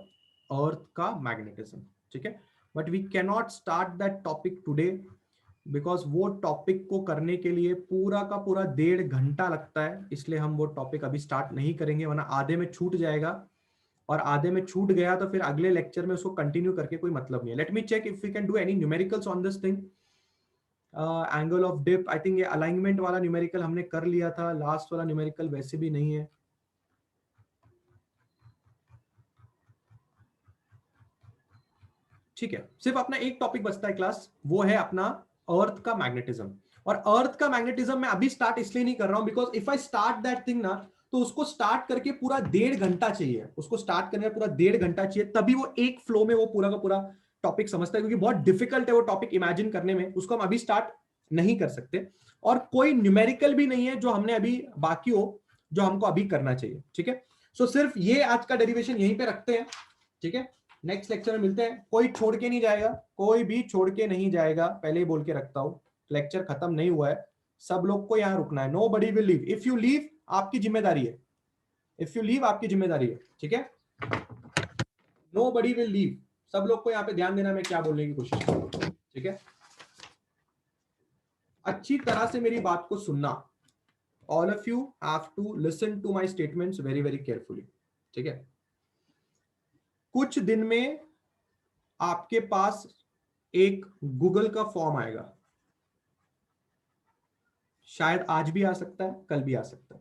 earth का मैग्नेटिज्म, ठीक है। But we cannot start that topic today, because वो टॉपिक को करने के लिए पूरा का पूरा 1.5 घंटा लगता है, इसलिए हम वो टॉपिक अभी स्टार्ट नहीं करेंगे, वरना आधे में छूट जाएगा, और आधे में छूट गया तो फिर अगले लेक्चर में उसको कंटिन्यू करके कोई मतलब नहीं है। Let me check if we can do any numericals on this thing. Angle of dip, I think ये अलाइनमेंट वाला न्यूमेरिकल हमने कर लिया था, लास्ट वाला न्यूमेरिकल वैसे भी नहीं है। ठीक है, सिर्फ अपना एक टॉपिक बचता है क्लास, वो है अपना अर्थ का मैग्नेटिज्म। और अर्थ का मैग्नेटिज्म मैं अभी स्टार्ट इसलिए नहीं कर रहा हूं because if I start that thing ना, तो उसको स्टार्ट करके पूरा 1.5 घंटा चाहिए, उसको स्टार्ट करने में पूरा 1.5 घंटा चाहिए, तभी वो एक फ्लो में वो पूरा का पूरा टॉपिक समझता है, क्योंकि बहुत डिफिकल्ट है वो टॉपिक इमेजिन करने में, उसको हम अभी स्टार्ट नहीं कर सकते। और कोई न्यूमेरिकल भी नहीं है जो हमने अभी बाकी हो, जो हमको अभी करना चाहिए। ठीक है, सो सिर्फ ये आज का डेरिवेशन यहीं पे रखते हैं। ठीक है, नेक्स्ट लेक्चर में मिलते हैं। कोई छोड़ के नहीं जाएगा, कोई भी छोड़ के नहीं जाएगा, पहले ही बोल के रखता हूं, लेक्चर खत्म नहीं हुआ है, सब लोग को यहां रुकना है। Nobody will leave, if you leave आपकी जिम्मेदारी है, इफ यू लीव आपकी जिम्मेदारी है। ठीक है, नो बडी विल लीव, सब लोग को यहाँ पे ध्यान देना मैं क्या बोलने की कोशिश कर रहा हूं। ठीक है, अच्छी तरह से मेरी बात को सुनना। All of you have to listen to my statements very very carefully. ठीक है, कुछ दिन में आपके पास एक गूगल का फॉर्म आएगा, शायद आज भी आ सकता है, कल भी आ सकता है।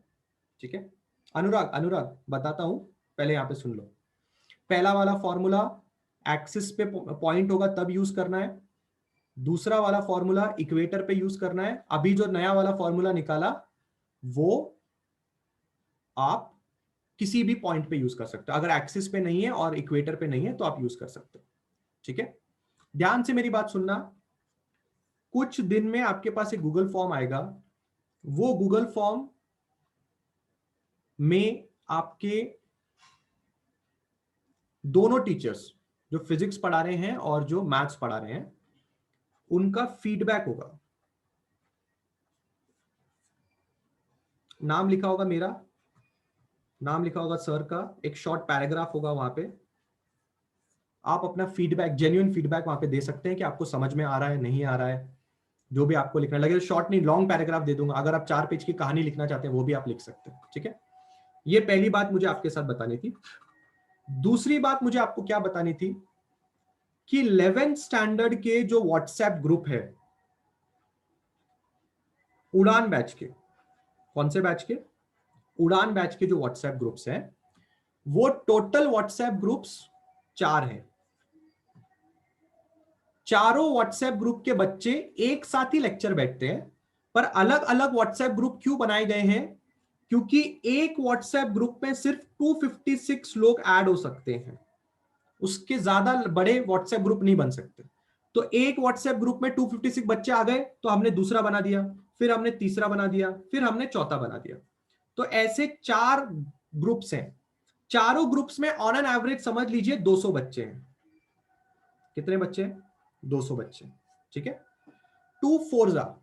ठीक है, अनुराग अनुराग बताता हूं, पहले यहां पे सुन लो। पहला वाला फॉर्मूला एक्सिस पे पॉइंट होगा तब यूज करना है, दूसरा वाला फॉर्मूला इक्वेटर पे यूज करना है। अभी जो नया वाला फॉर्मूला निकाला वो आप किसी भी पॉइंट पे यूज कर सकते हो, अगर एक्सिस पे नहीं है और इक्वेटर पे नहीं है तो आप यूज कर सकते हो। ठीक है, ध्यान से मेरी बात सुनना। कुछ दिन में आपके पास एक गूगल फॉर्म आएगा, वो गूगल फॉर्म में आपके दोनों टीचर्स जो फिजिक्स पढ़ा रहे हैं और जो मैथ्स पढ़ा रहे हैं, उनका फीडबैक होगा। नाम लिखा होगा मेरा, नाम लिखा होगा सर का, एक शॉर्ट पैराग्राफ होगा वहां पे। आप अपना फीडबैक, जेन्युइन फीडबैक वहां पे दे सकते हैं कि आपको समझ में आ रहा है, नहीं आ रहा है, जो भी आपको लिखना लगे। शॉर्ट नहीं, लॉन्ग पैराग्राफ दे दूंगा। अगर आप 4 पेज की कहानी लिखना चाहते हैं वो भी आप लिख सकते हैं, ठीक है। ये पहली बात मुझे आपके साथ बतानी थी। दूसरी बात मुझे आपको क्या बतानी थी कि 11th स्टैंडर्ड के जो व्हाट्सएप ग्रुप है उड़ान बैच के, कौन से बैच के? उड़ान बैच के जो व्हाट्सएप ग्रुप्स हैं, वो टोटल व्हाट्सएप ग्रुप्स 4 हैं। चारों व्हाट्सएप ग्रुप के बच्चे एक साथ ही लेक्चर बैठते हैं, पर अलग अलग व्हाट्सएप ग्रुप क्यों बनाए गए हैं? क्योंकि एक व्हाट्सएप ग्रुप में सिर्फ 256 लोग ऐड हो सकते हैं, उसके ज्यादा बड़े व्हाट्सएप ग्रुप नहीं बन सकते। तो एक व्हाट्सएप ग्रुप में 256 बच्चे आ गए तो हमने दूसरा बना दिया, फिर हमने तीसरा बना दिया, फिर हमने चौथा बना दिया। तो ऐसे 4 ग्रुप्स हैं। चारों ग्रुप्स में ऑन एन एवरेज समझ लीजिए 200 बच्चे हैं। कितने बच्चे? 200 बच्चे, ठीक है। 2 4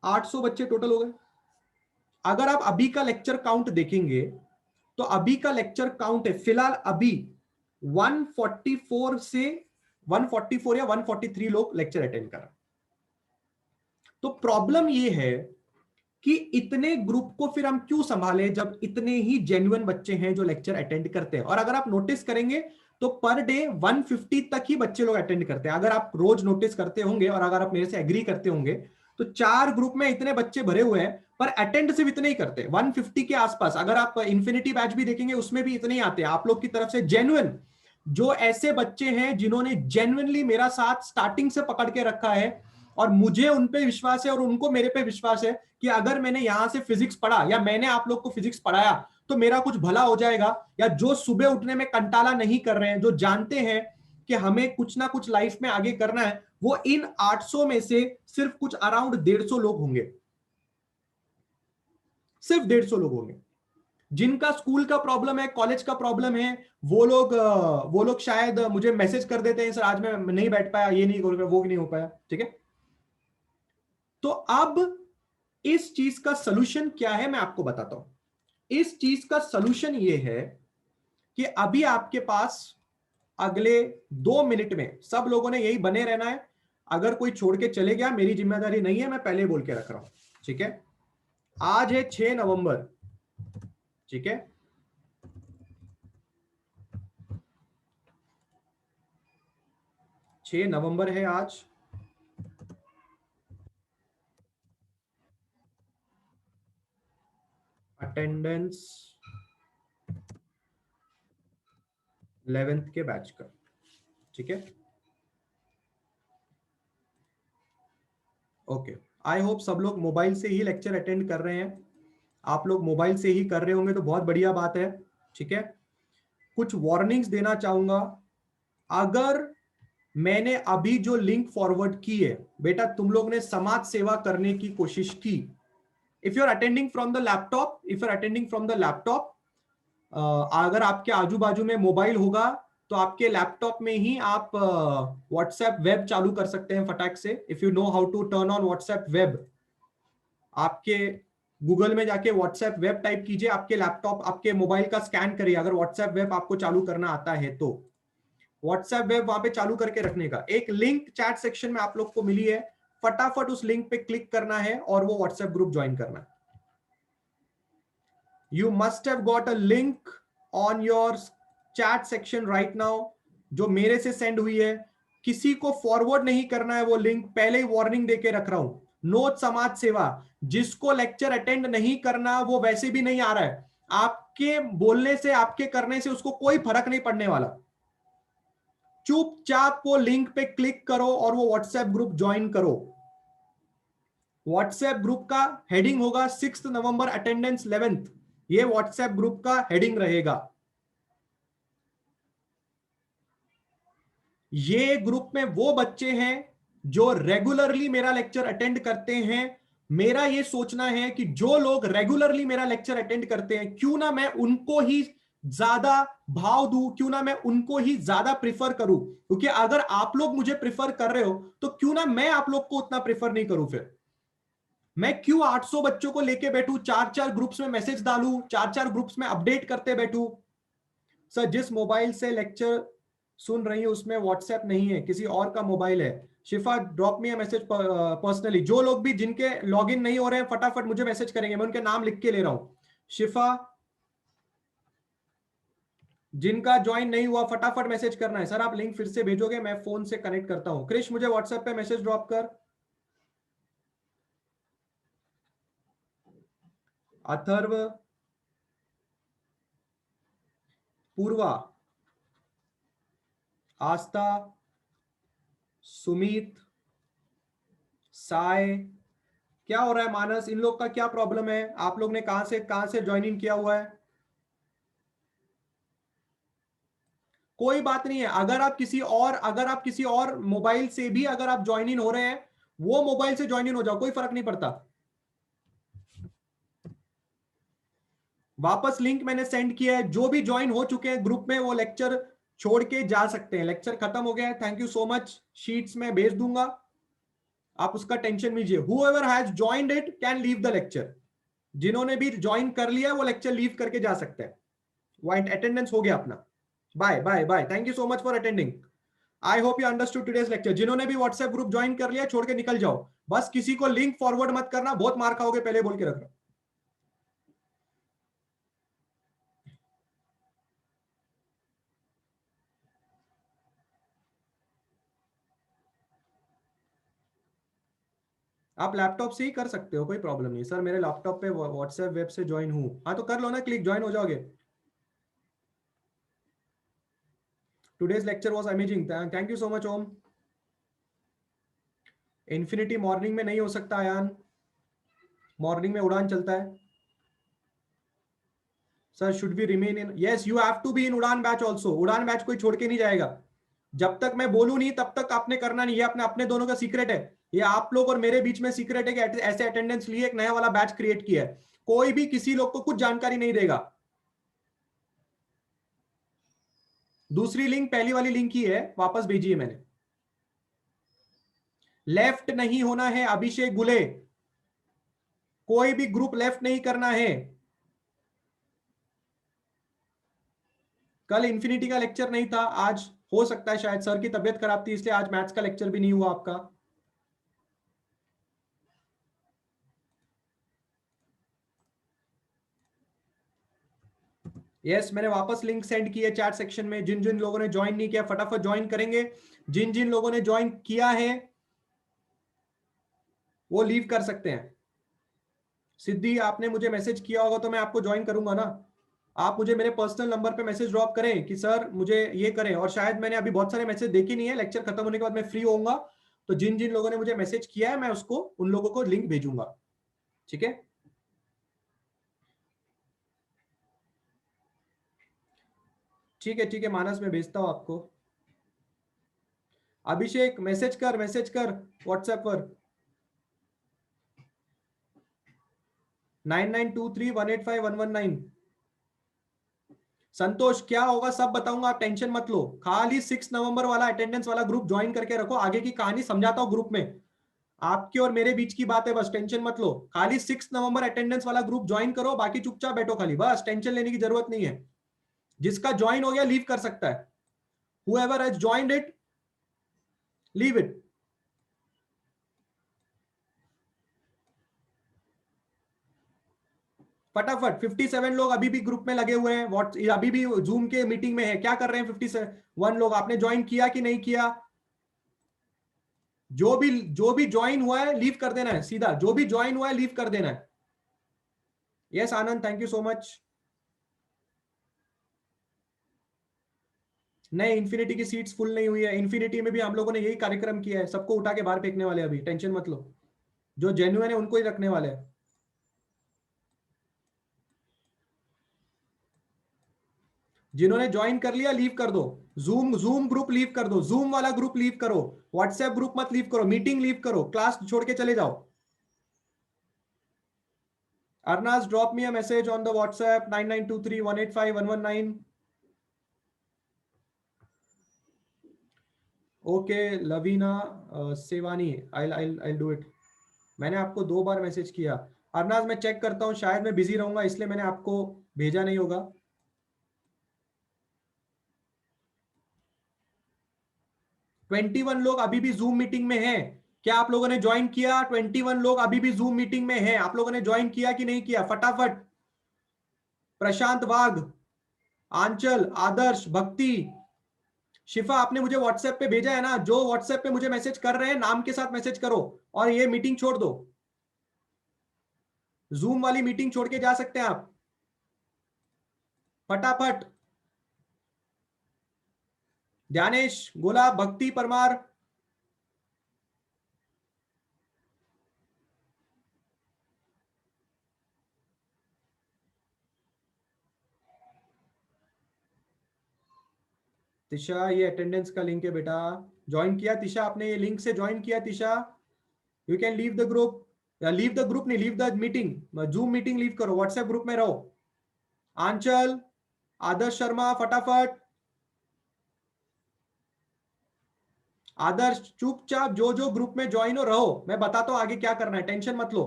800 बच्चे टोटल हो गए। अगर आप अभी का लेक्चर काउंट देखेंगे तो अभी का लेक्चर काउंट है फिलहाल अभी 144 से 144 या 143 लोग लेक्चर अटेंड कर रहे हैं। तो प्रॉब्लम ये है कि इतने ग्रुप को फिर हम क्यों संभालें जब इतने ही जेन्युइन बच्चे हैं जो लेक्चर अटेंड करते हैं। और अगर आप नोटिस करेंगे तो पर डे 150 तक ही बच्चे लोग अटेंड करते हैं। अगर आप रोज नोटिस करते होंगे और अगर आप मेरे से एग्री करते होंगे तो 4 ग्रुप में इतने बच्चे भरे हुए हैं पर अटेंड सिर्फ इतने ही करते हैं, 150 के आसपास। अगर आप इन्फिनिटी बैच भी देखेंगे उसमें भी इतने ही आते हैं। आप लोग की तरफ से जेन्युइन जो ऐसे बच्चे हैं जिन्होंने जेन्युइनली मेरा साथ स्टार्टिंग से पकड़ के रखा है और मुझे उन पे विश्वास है और उनको मेरे पे विश्वास है कि अगर मैंने यहां से फिजिक्स पढ़ा या मैंने आप लोग को फिजिक्स पढ़ाया तो मेरा कुछ भला हो जाएगा। या जो सुबह उठने में कंटाला नहीं कर रहे हैं, जो जानते हैं कि हमें कुछ ना कुछ लाइफ में आगे करना है, वो इन 800 में से सिर्फ कुछ अराउंड 150 लोग होंगे। सिर्फ 150 लोग होंगे जिनका स्कूल का प्रॉब्लम है, कॉलेज का प्रॉब्लम है। वो लोग शायद मुझे मैसेज कर देते हैं, सर आज मैं नहीं बैठ पाया, ये नहीं कर पाया, वो नहीं हो पाया, ठीक है। तो अब इस चीज का सलूशन क्या है मैं आपको बताता हूं। इस चीज का सलूशन ये है कि अभी आपके पास अगले 2 मिनट में सब लोगों ने यही बने रहना है। अगर कोई छोड़ के चले गया मेरी जिम्मेदारी नहीं है, मैं पहले बोल के रख रहा हूं, ठीक है। आज है 6 नवंबर, ठीक है। 6 नवंबर है आज। अटेंडेंस 11th के बैच का, ठीक है। ओके, आई होप सब लोग मोबाइल से ही लेक्चर अटेंड कर रहे हैं। आप लोग मोबाइल से ही कर रहे होंगे तो बहुत बढ़िया बात है, ठीक है। कुछ वार्निंग्स देना चाहूंगा। अगर मैंने अभी जो लिंक फॉरवर्ड की है, बेटा तुम लोग ने समाज सेवा करने की कोशिश की। If you are attending from the laptop, अगर आपके आजू बाजू में मोबाइल होगा तो आपके लैपटॉप में ही आप व्हाट्सएप वेब चालू कर सकते हैं फटाक से। If you know how to turn on WhatsApp web, आपके गूगल में जाके व्हाट्सएप वेब टाइप कीजिए, आपके लैपटॉप आपके मोबाइल का स्कैन करिए। अगर व्हाट्सएप वेब आपको चालू करना आता है तो व्हाट्सएप वेब वहां पे चालू करके रखने का। एक लिंक चैट सेक्शन में आप लोग को मिली है, फटाफट उस लिंक पे क्लिक करना है और वो व्हाट्सएप ग्रुप ज्वाइन करना है। You must have got a link on your chat section right now जो मेरे से सेंड हुई है। किसी को फॉरवर्ड नहीं करना है वो लिंक, पहले ही वार्निंग देके रख रहा हूं। नोट समाज सेवा, जिसको लेक्चर अटेंड नहीं करना वो वैसे भी नहीं आ रहा है। आपके बोलने से, आपके करने से उसको कोई फर्क नहीं पड़ने वाला। चुपचाप वो लिंक पे क्लिक करो और वो व्हाट्सएप ग्रुप ज्वाइन करो। व्हाट्सएप ग्रुप का हेडिंग होगा 6 नवंबर अटेंडेंस 11th। ये व्हाट्सएप ग्रुप का हेडिंग रहेगा। ये ग्रुप में वो बच्चे हैं जो रेगुलरली मेरा लेक्चर अटेंड करते हैं। मेरा ये सोचना है कि जो लोग रेगुलरली मेरा लेक्चर अटेंड करते हैं क्यों ना मैं उनको ही ज्यादा भाव दूं, क्यों ना मैं उनको ही ज्यादा प्रिफर करूं, क्योंकि अगर आप लोग मुझे प्रिफर कर रहे हो तो क्यों ना मैं आप लोग को उतना प्रिफर नहीं करूं। फिर मैं क्यों 800 बच्चों को लेके बैठूं, चार चार ग्रुप्स में मैसेज डालूं, चार चार ग्रुप्स में अपडेट करते बैठूं। सर जिस मोबाइल से लेक्चर सुन रही है उसमें व्हाट्सएप नहीं है, किसी और का मोबाइल है। शिफा drop me a message personally. जो लोग भी जिनके लॉगिन नहीं हो रहे हैं फटाफट मुझे मैसेज करेंगे, मैं उनके नाम लिख के ले रहा हूं। शिफा, जिनका ज्वाइन नहीं हुआ फटाफट मैसेज करना है। सर आप लिंक फिर से भेजोगे, मैं फोन से कनेक्ट करता हूं। क्रिश मुझे व्हाट्सएप पे मैसेज ड्रॉप कर। अथर्व, पूर्वा, आस्था, सुमित, साय, क्या हो रहा है मानस, इन लोग का क्या प्रॉब्लम है? आप लोग ने कहां से ज्वाइन इन किया हुआ है? कोई बात नहीं है, अगर आप किसी और मोबाइल से भी अगर आप ज्वाइन इन हो रहे हैं, वो मोबाइल से ज्वाइन इन हो जाओ, कोई फर्क नहीं पड़ता। वापस लिंक मैंने सेंड किया है, जो भी ज्वाइन हो चुके हैं ग्रुप में वो लेक्चर छोड़ के जा सकते हैं। लेक्चर खत्म हो गया है, thank you so much. Sheets में भेज दूंगा, आप उसका टेंशन लीजिए। Whoever has joined it can leave the lecture. जिन्होंने भी ज्वाइन कर लिया वो लेक्चर लीव करके जा सकते हैं। वाइट अटेंडेंस हो गया अपना। Bye bye bye, thank you so much for attending. I hope you understood today's lecture. जिन्होंने भी व्हाट्सएप ग्रुप ज्वाइन कर लिया छोड़ के निकल जाओ, बस किसी को लिंक फॉरवर्ड मत करना, बहुत मार खाओगे, पहले बोल के रख रहा हूं। आप लैपटॉप से ही कर सकते हो, कोई प्रॉब्लम नहीं। सर मेरे लैपटॉप पे व्हाट्सएप वेब से ज्वाइन हूं, हाँ तो कर लो ना क्लिक, ज्वाइन हो जाओगे। Today's lecture was amazing, thank you so much Om. Infinity morning में नहीं हो सकता आयान, मॉर्निंग में उड़ान चलता है। Sir should be remain in, yes you have to be in Udaan batch also. उड़ान बैच कोई छोड़ के नहीं जाएगा, जब तक मैं बोलूं नहीं तब तक आपने करना नहीं है। अपने अपने दोनों का सीक्रेट है, ये आप लोग और मेरे बीच में सीक्रेट है कि ऐसे अटेंडेंस लिए एक नया वाला बैच क्रिएट किया है। कोई भी किसी लोग को कुछ जानकारी नहीं देगा। दूसरी लिंक पहली वाली लिंक ही है, वापस भेजिए मैंने। लेफ्ट नहीं होना है अभिषेक गुले, कोई भी ग्रुप लेफ्ट नहीं करना है। कल इंफिनिटी का लेक्चर नहीं था, आज हो सकता है शायद सर की तबीयत खराब थी इसलिए आज मैथ्स का लेक्चर भी नहीं हुआ आपका। यस मैंने वापस लिंक सेंड की है चैट सेक्शन में। जिन जिन लोगों ने ज्वाइन नहीं किया फटाफट ज्वाइन करेंगे। जिन जिन लोगों ने ज्वाइन किया है वो लीव कर सकते हैं। सिद्धि आपने मुझे मैसेज किया होगा तो मैं आपको ज्वाइन करूंगा ना। आप मुझे मेरे पर्सनल नंबर पे मैसेज ड्रॉप करें कि सर मुझे ये करें, और शायद मैंने अभी बहुत सारे मैसेज देखे नहीं है, लेक्चर खत्म होने के बाद मैं फ्री होऊंगा तो जिन जिन लोगों ने मुझे मैसेज किया है मैं उसको उन लोगों को लिंक भेजूंगा। ठीक है, ठीक है, ठीक है मानस मैं भेजता हूं आपको। अभिषेक मैसेज कर व्हाट्सएप पर 9923185119। संतोष क्या होगा सब बताऊंगा, आप टेंशन मत लो। खाली 6 नवंबर वाला अटेंडेंस वाला ग्रुप ज्वाइन करके रखो, आगे की कहानी समझाता हूं ग्रुप में। आपके और मेरे बीच की बात है, बस टेंशन मत लो। खाली 6 नवंबर अटेंडेंस वाला ग्रुप ज्वाइन करो, बाकी चुपचाप बैठो खाली, बस टेंशन लेने की जरूरत नहीं है। जिसका ज्वाइन हो गया लीव कर सकता है। whoever has joined it leave it। फटाफट 57 लोग अभी भी ग्रुप में लगे हुए हैं, व्हाट्स अभी भी जूम के मीटिंग में है। क्या कर रहे हैं 57 लोग? आपने ज्वाइन किया कि नहीं किया? जो भी ज्वाइन हुआ है लीव कर देना है सीधा, जो भी ज्वाइन हुआ है लीव कर देना है। Yes Anand thank you so much. नहीं इन्फिनिटी की सीट्स फुल नहीं हुई है, इन्फिनिटी में भी हम लोगों ने यही कार्यक्रम किया है, सबको उठा के बाहर फेंकने वाले, अभी टेंशन मत लो। जो जेन्युइन है उनको ही रखने वाले हैं। जिन्होंने ज्वाइन कर लिया लीव कर दो। जूम जूम ग्रुप लीव कर दो, जूम वाला ग्रुप लीव करो, व्हाट्सएप ग्रुप मत लीव करो, मीटिंग लीव करो, क्लास छोड़ के चले जाओ। Arnaz, drop me a message on the WhatsApp 9923185119. Okay, Lavina Sevani, I'll do it. मैंने आपको 2 बार मैसेज किया। अरनाज, मैं चेक करता हूँ, शायद मैं बिजी रहूंगा इसलिए मैंने आपको भेजा नहीं होगा। ट्वेंटी 21 लोग अभी भी जूम मीटिंग में हैं। क्या आप लोगों ने ज्वाइन किया? 21 लोग अभी भी जूम मीटिंग में हैं। आप लोगों ने ज्वाइन किया कि नहीं किया? फटाफट। प्रशांत वाघ, आंचल, आदर्श, भक्ति, शिफा, आपने मुझे व्हाट्सएप पे भेजा है ना? जो व्हाट्सएप पे मुझे मैसेज कर रहे हैं नाम के साथ मैसेज करो और ये मीटिंग छोड़ दो। जूम वाली मीटिंग छोड़ के जा सकते हैं आप, फटाफट। ध्यानेश, गोला, भक्ति परमार, तिशा, ये अटेंडेंस का लिंक है बेटा। ज्वाइन किया तिशा आपने? ये लिंक से ज्वाइन किया Tisha? You can leave the group. या लीव द ग्रुप नहीं, leave the meeting. Zoom meeting leave करो, व्हाट्सएप ग्रुप में रहो। आंचल, आदर्श शर्मा, फटाफट। आदर्श, चुपचाप जो जो ग्रुप में ज्वाइन हो रहो, मैं बताता हूं आगे क्या करना है, टेंशन मत लो।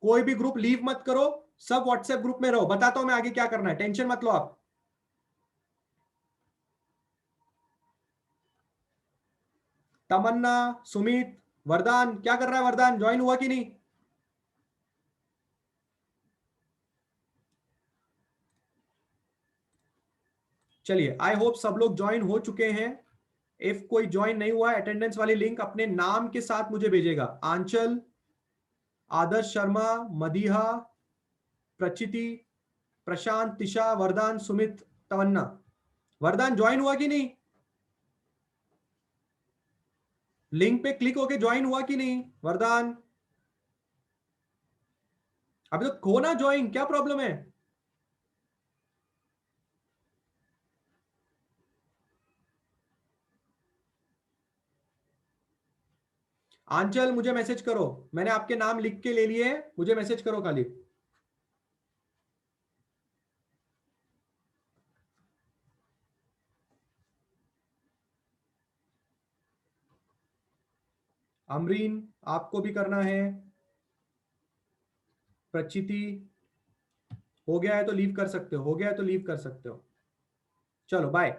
कोई भी ग्रुप लीव मत करो, सब व्हाट्सएप ग्रुप में रहो। बताता हूं मैं आगे क्या करना है, टेंशन मत लो आप। तमन्ना, सुमित, वरदान, क्या कर रहा है वरदान? ज्वाइन हुआ कि नहीं? चलिए, आई होप सब लोग ज्वाइन हो चुके हैं। इफ कोई ज्वाइन नहीं हुआ, अटेंडेंस वाली लिंक अपने नाम के साथ मुझे भेजेगा। आंचल, आदर्श शर्मा, मदीहा, प्रचिति, प्रशांत, तिशा, वरदान, सुमित, तमन्ना। वरदान ज्वाइन हुआ कि नहीं? लिंक पे क्लिक होके ज्वाइन हुआ कि नहीं वरदान? अभी तो खोना ज्वाइन, क्या प्रॉब्लम है? आंचल, मुझे मैसेज करो, मैंने आपके नाम लिख के ले लिए, मुझे मैसेज करो खाली। अमरीन, आपको भी करना है। प्रचिति, हो गया है तो लीव कर सकते हो, हो गया है तो लीव कर सकते हो। चलो बाय।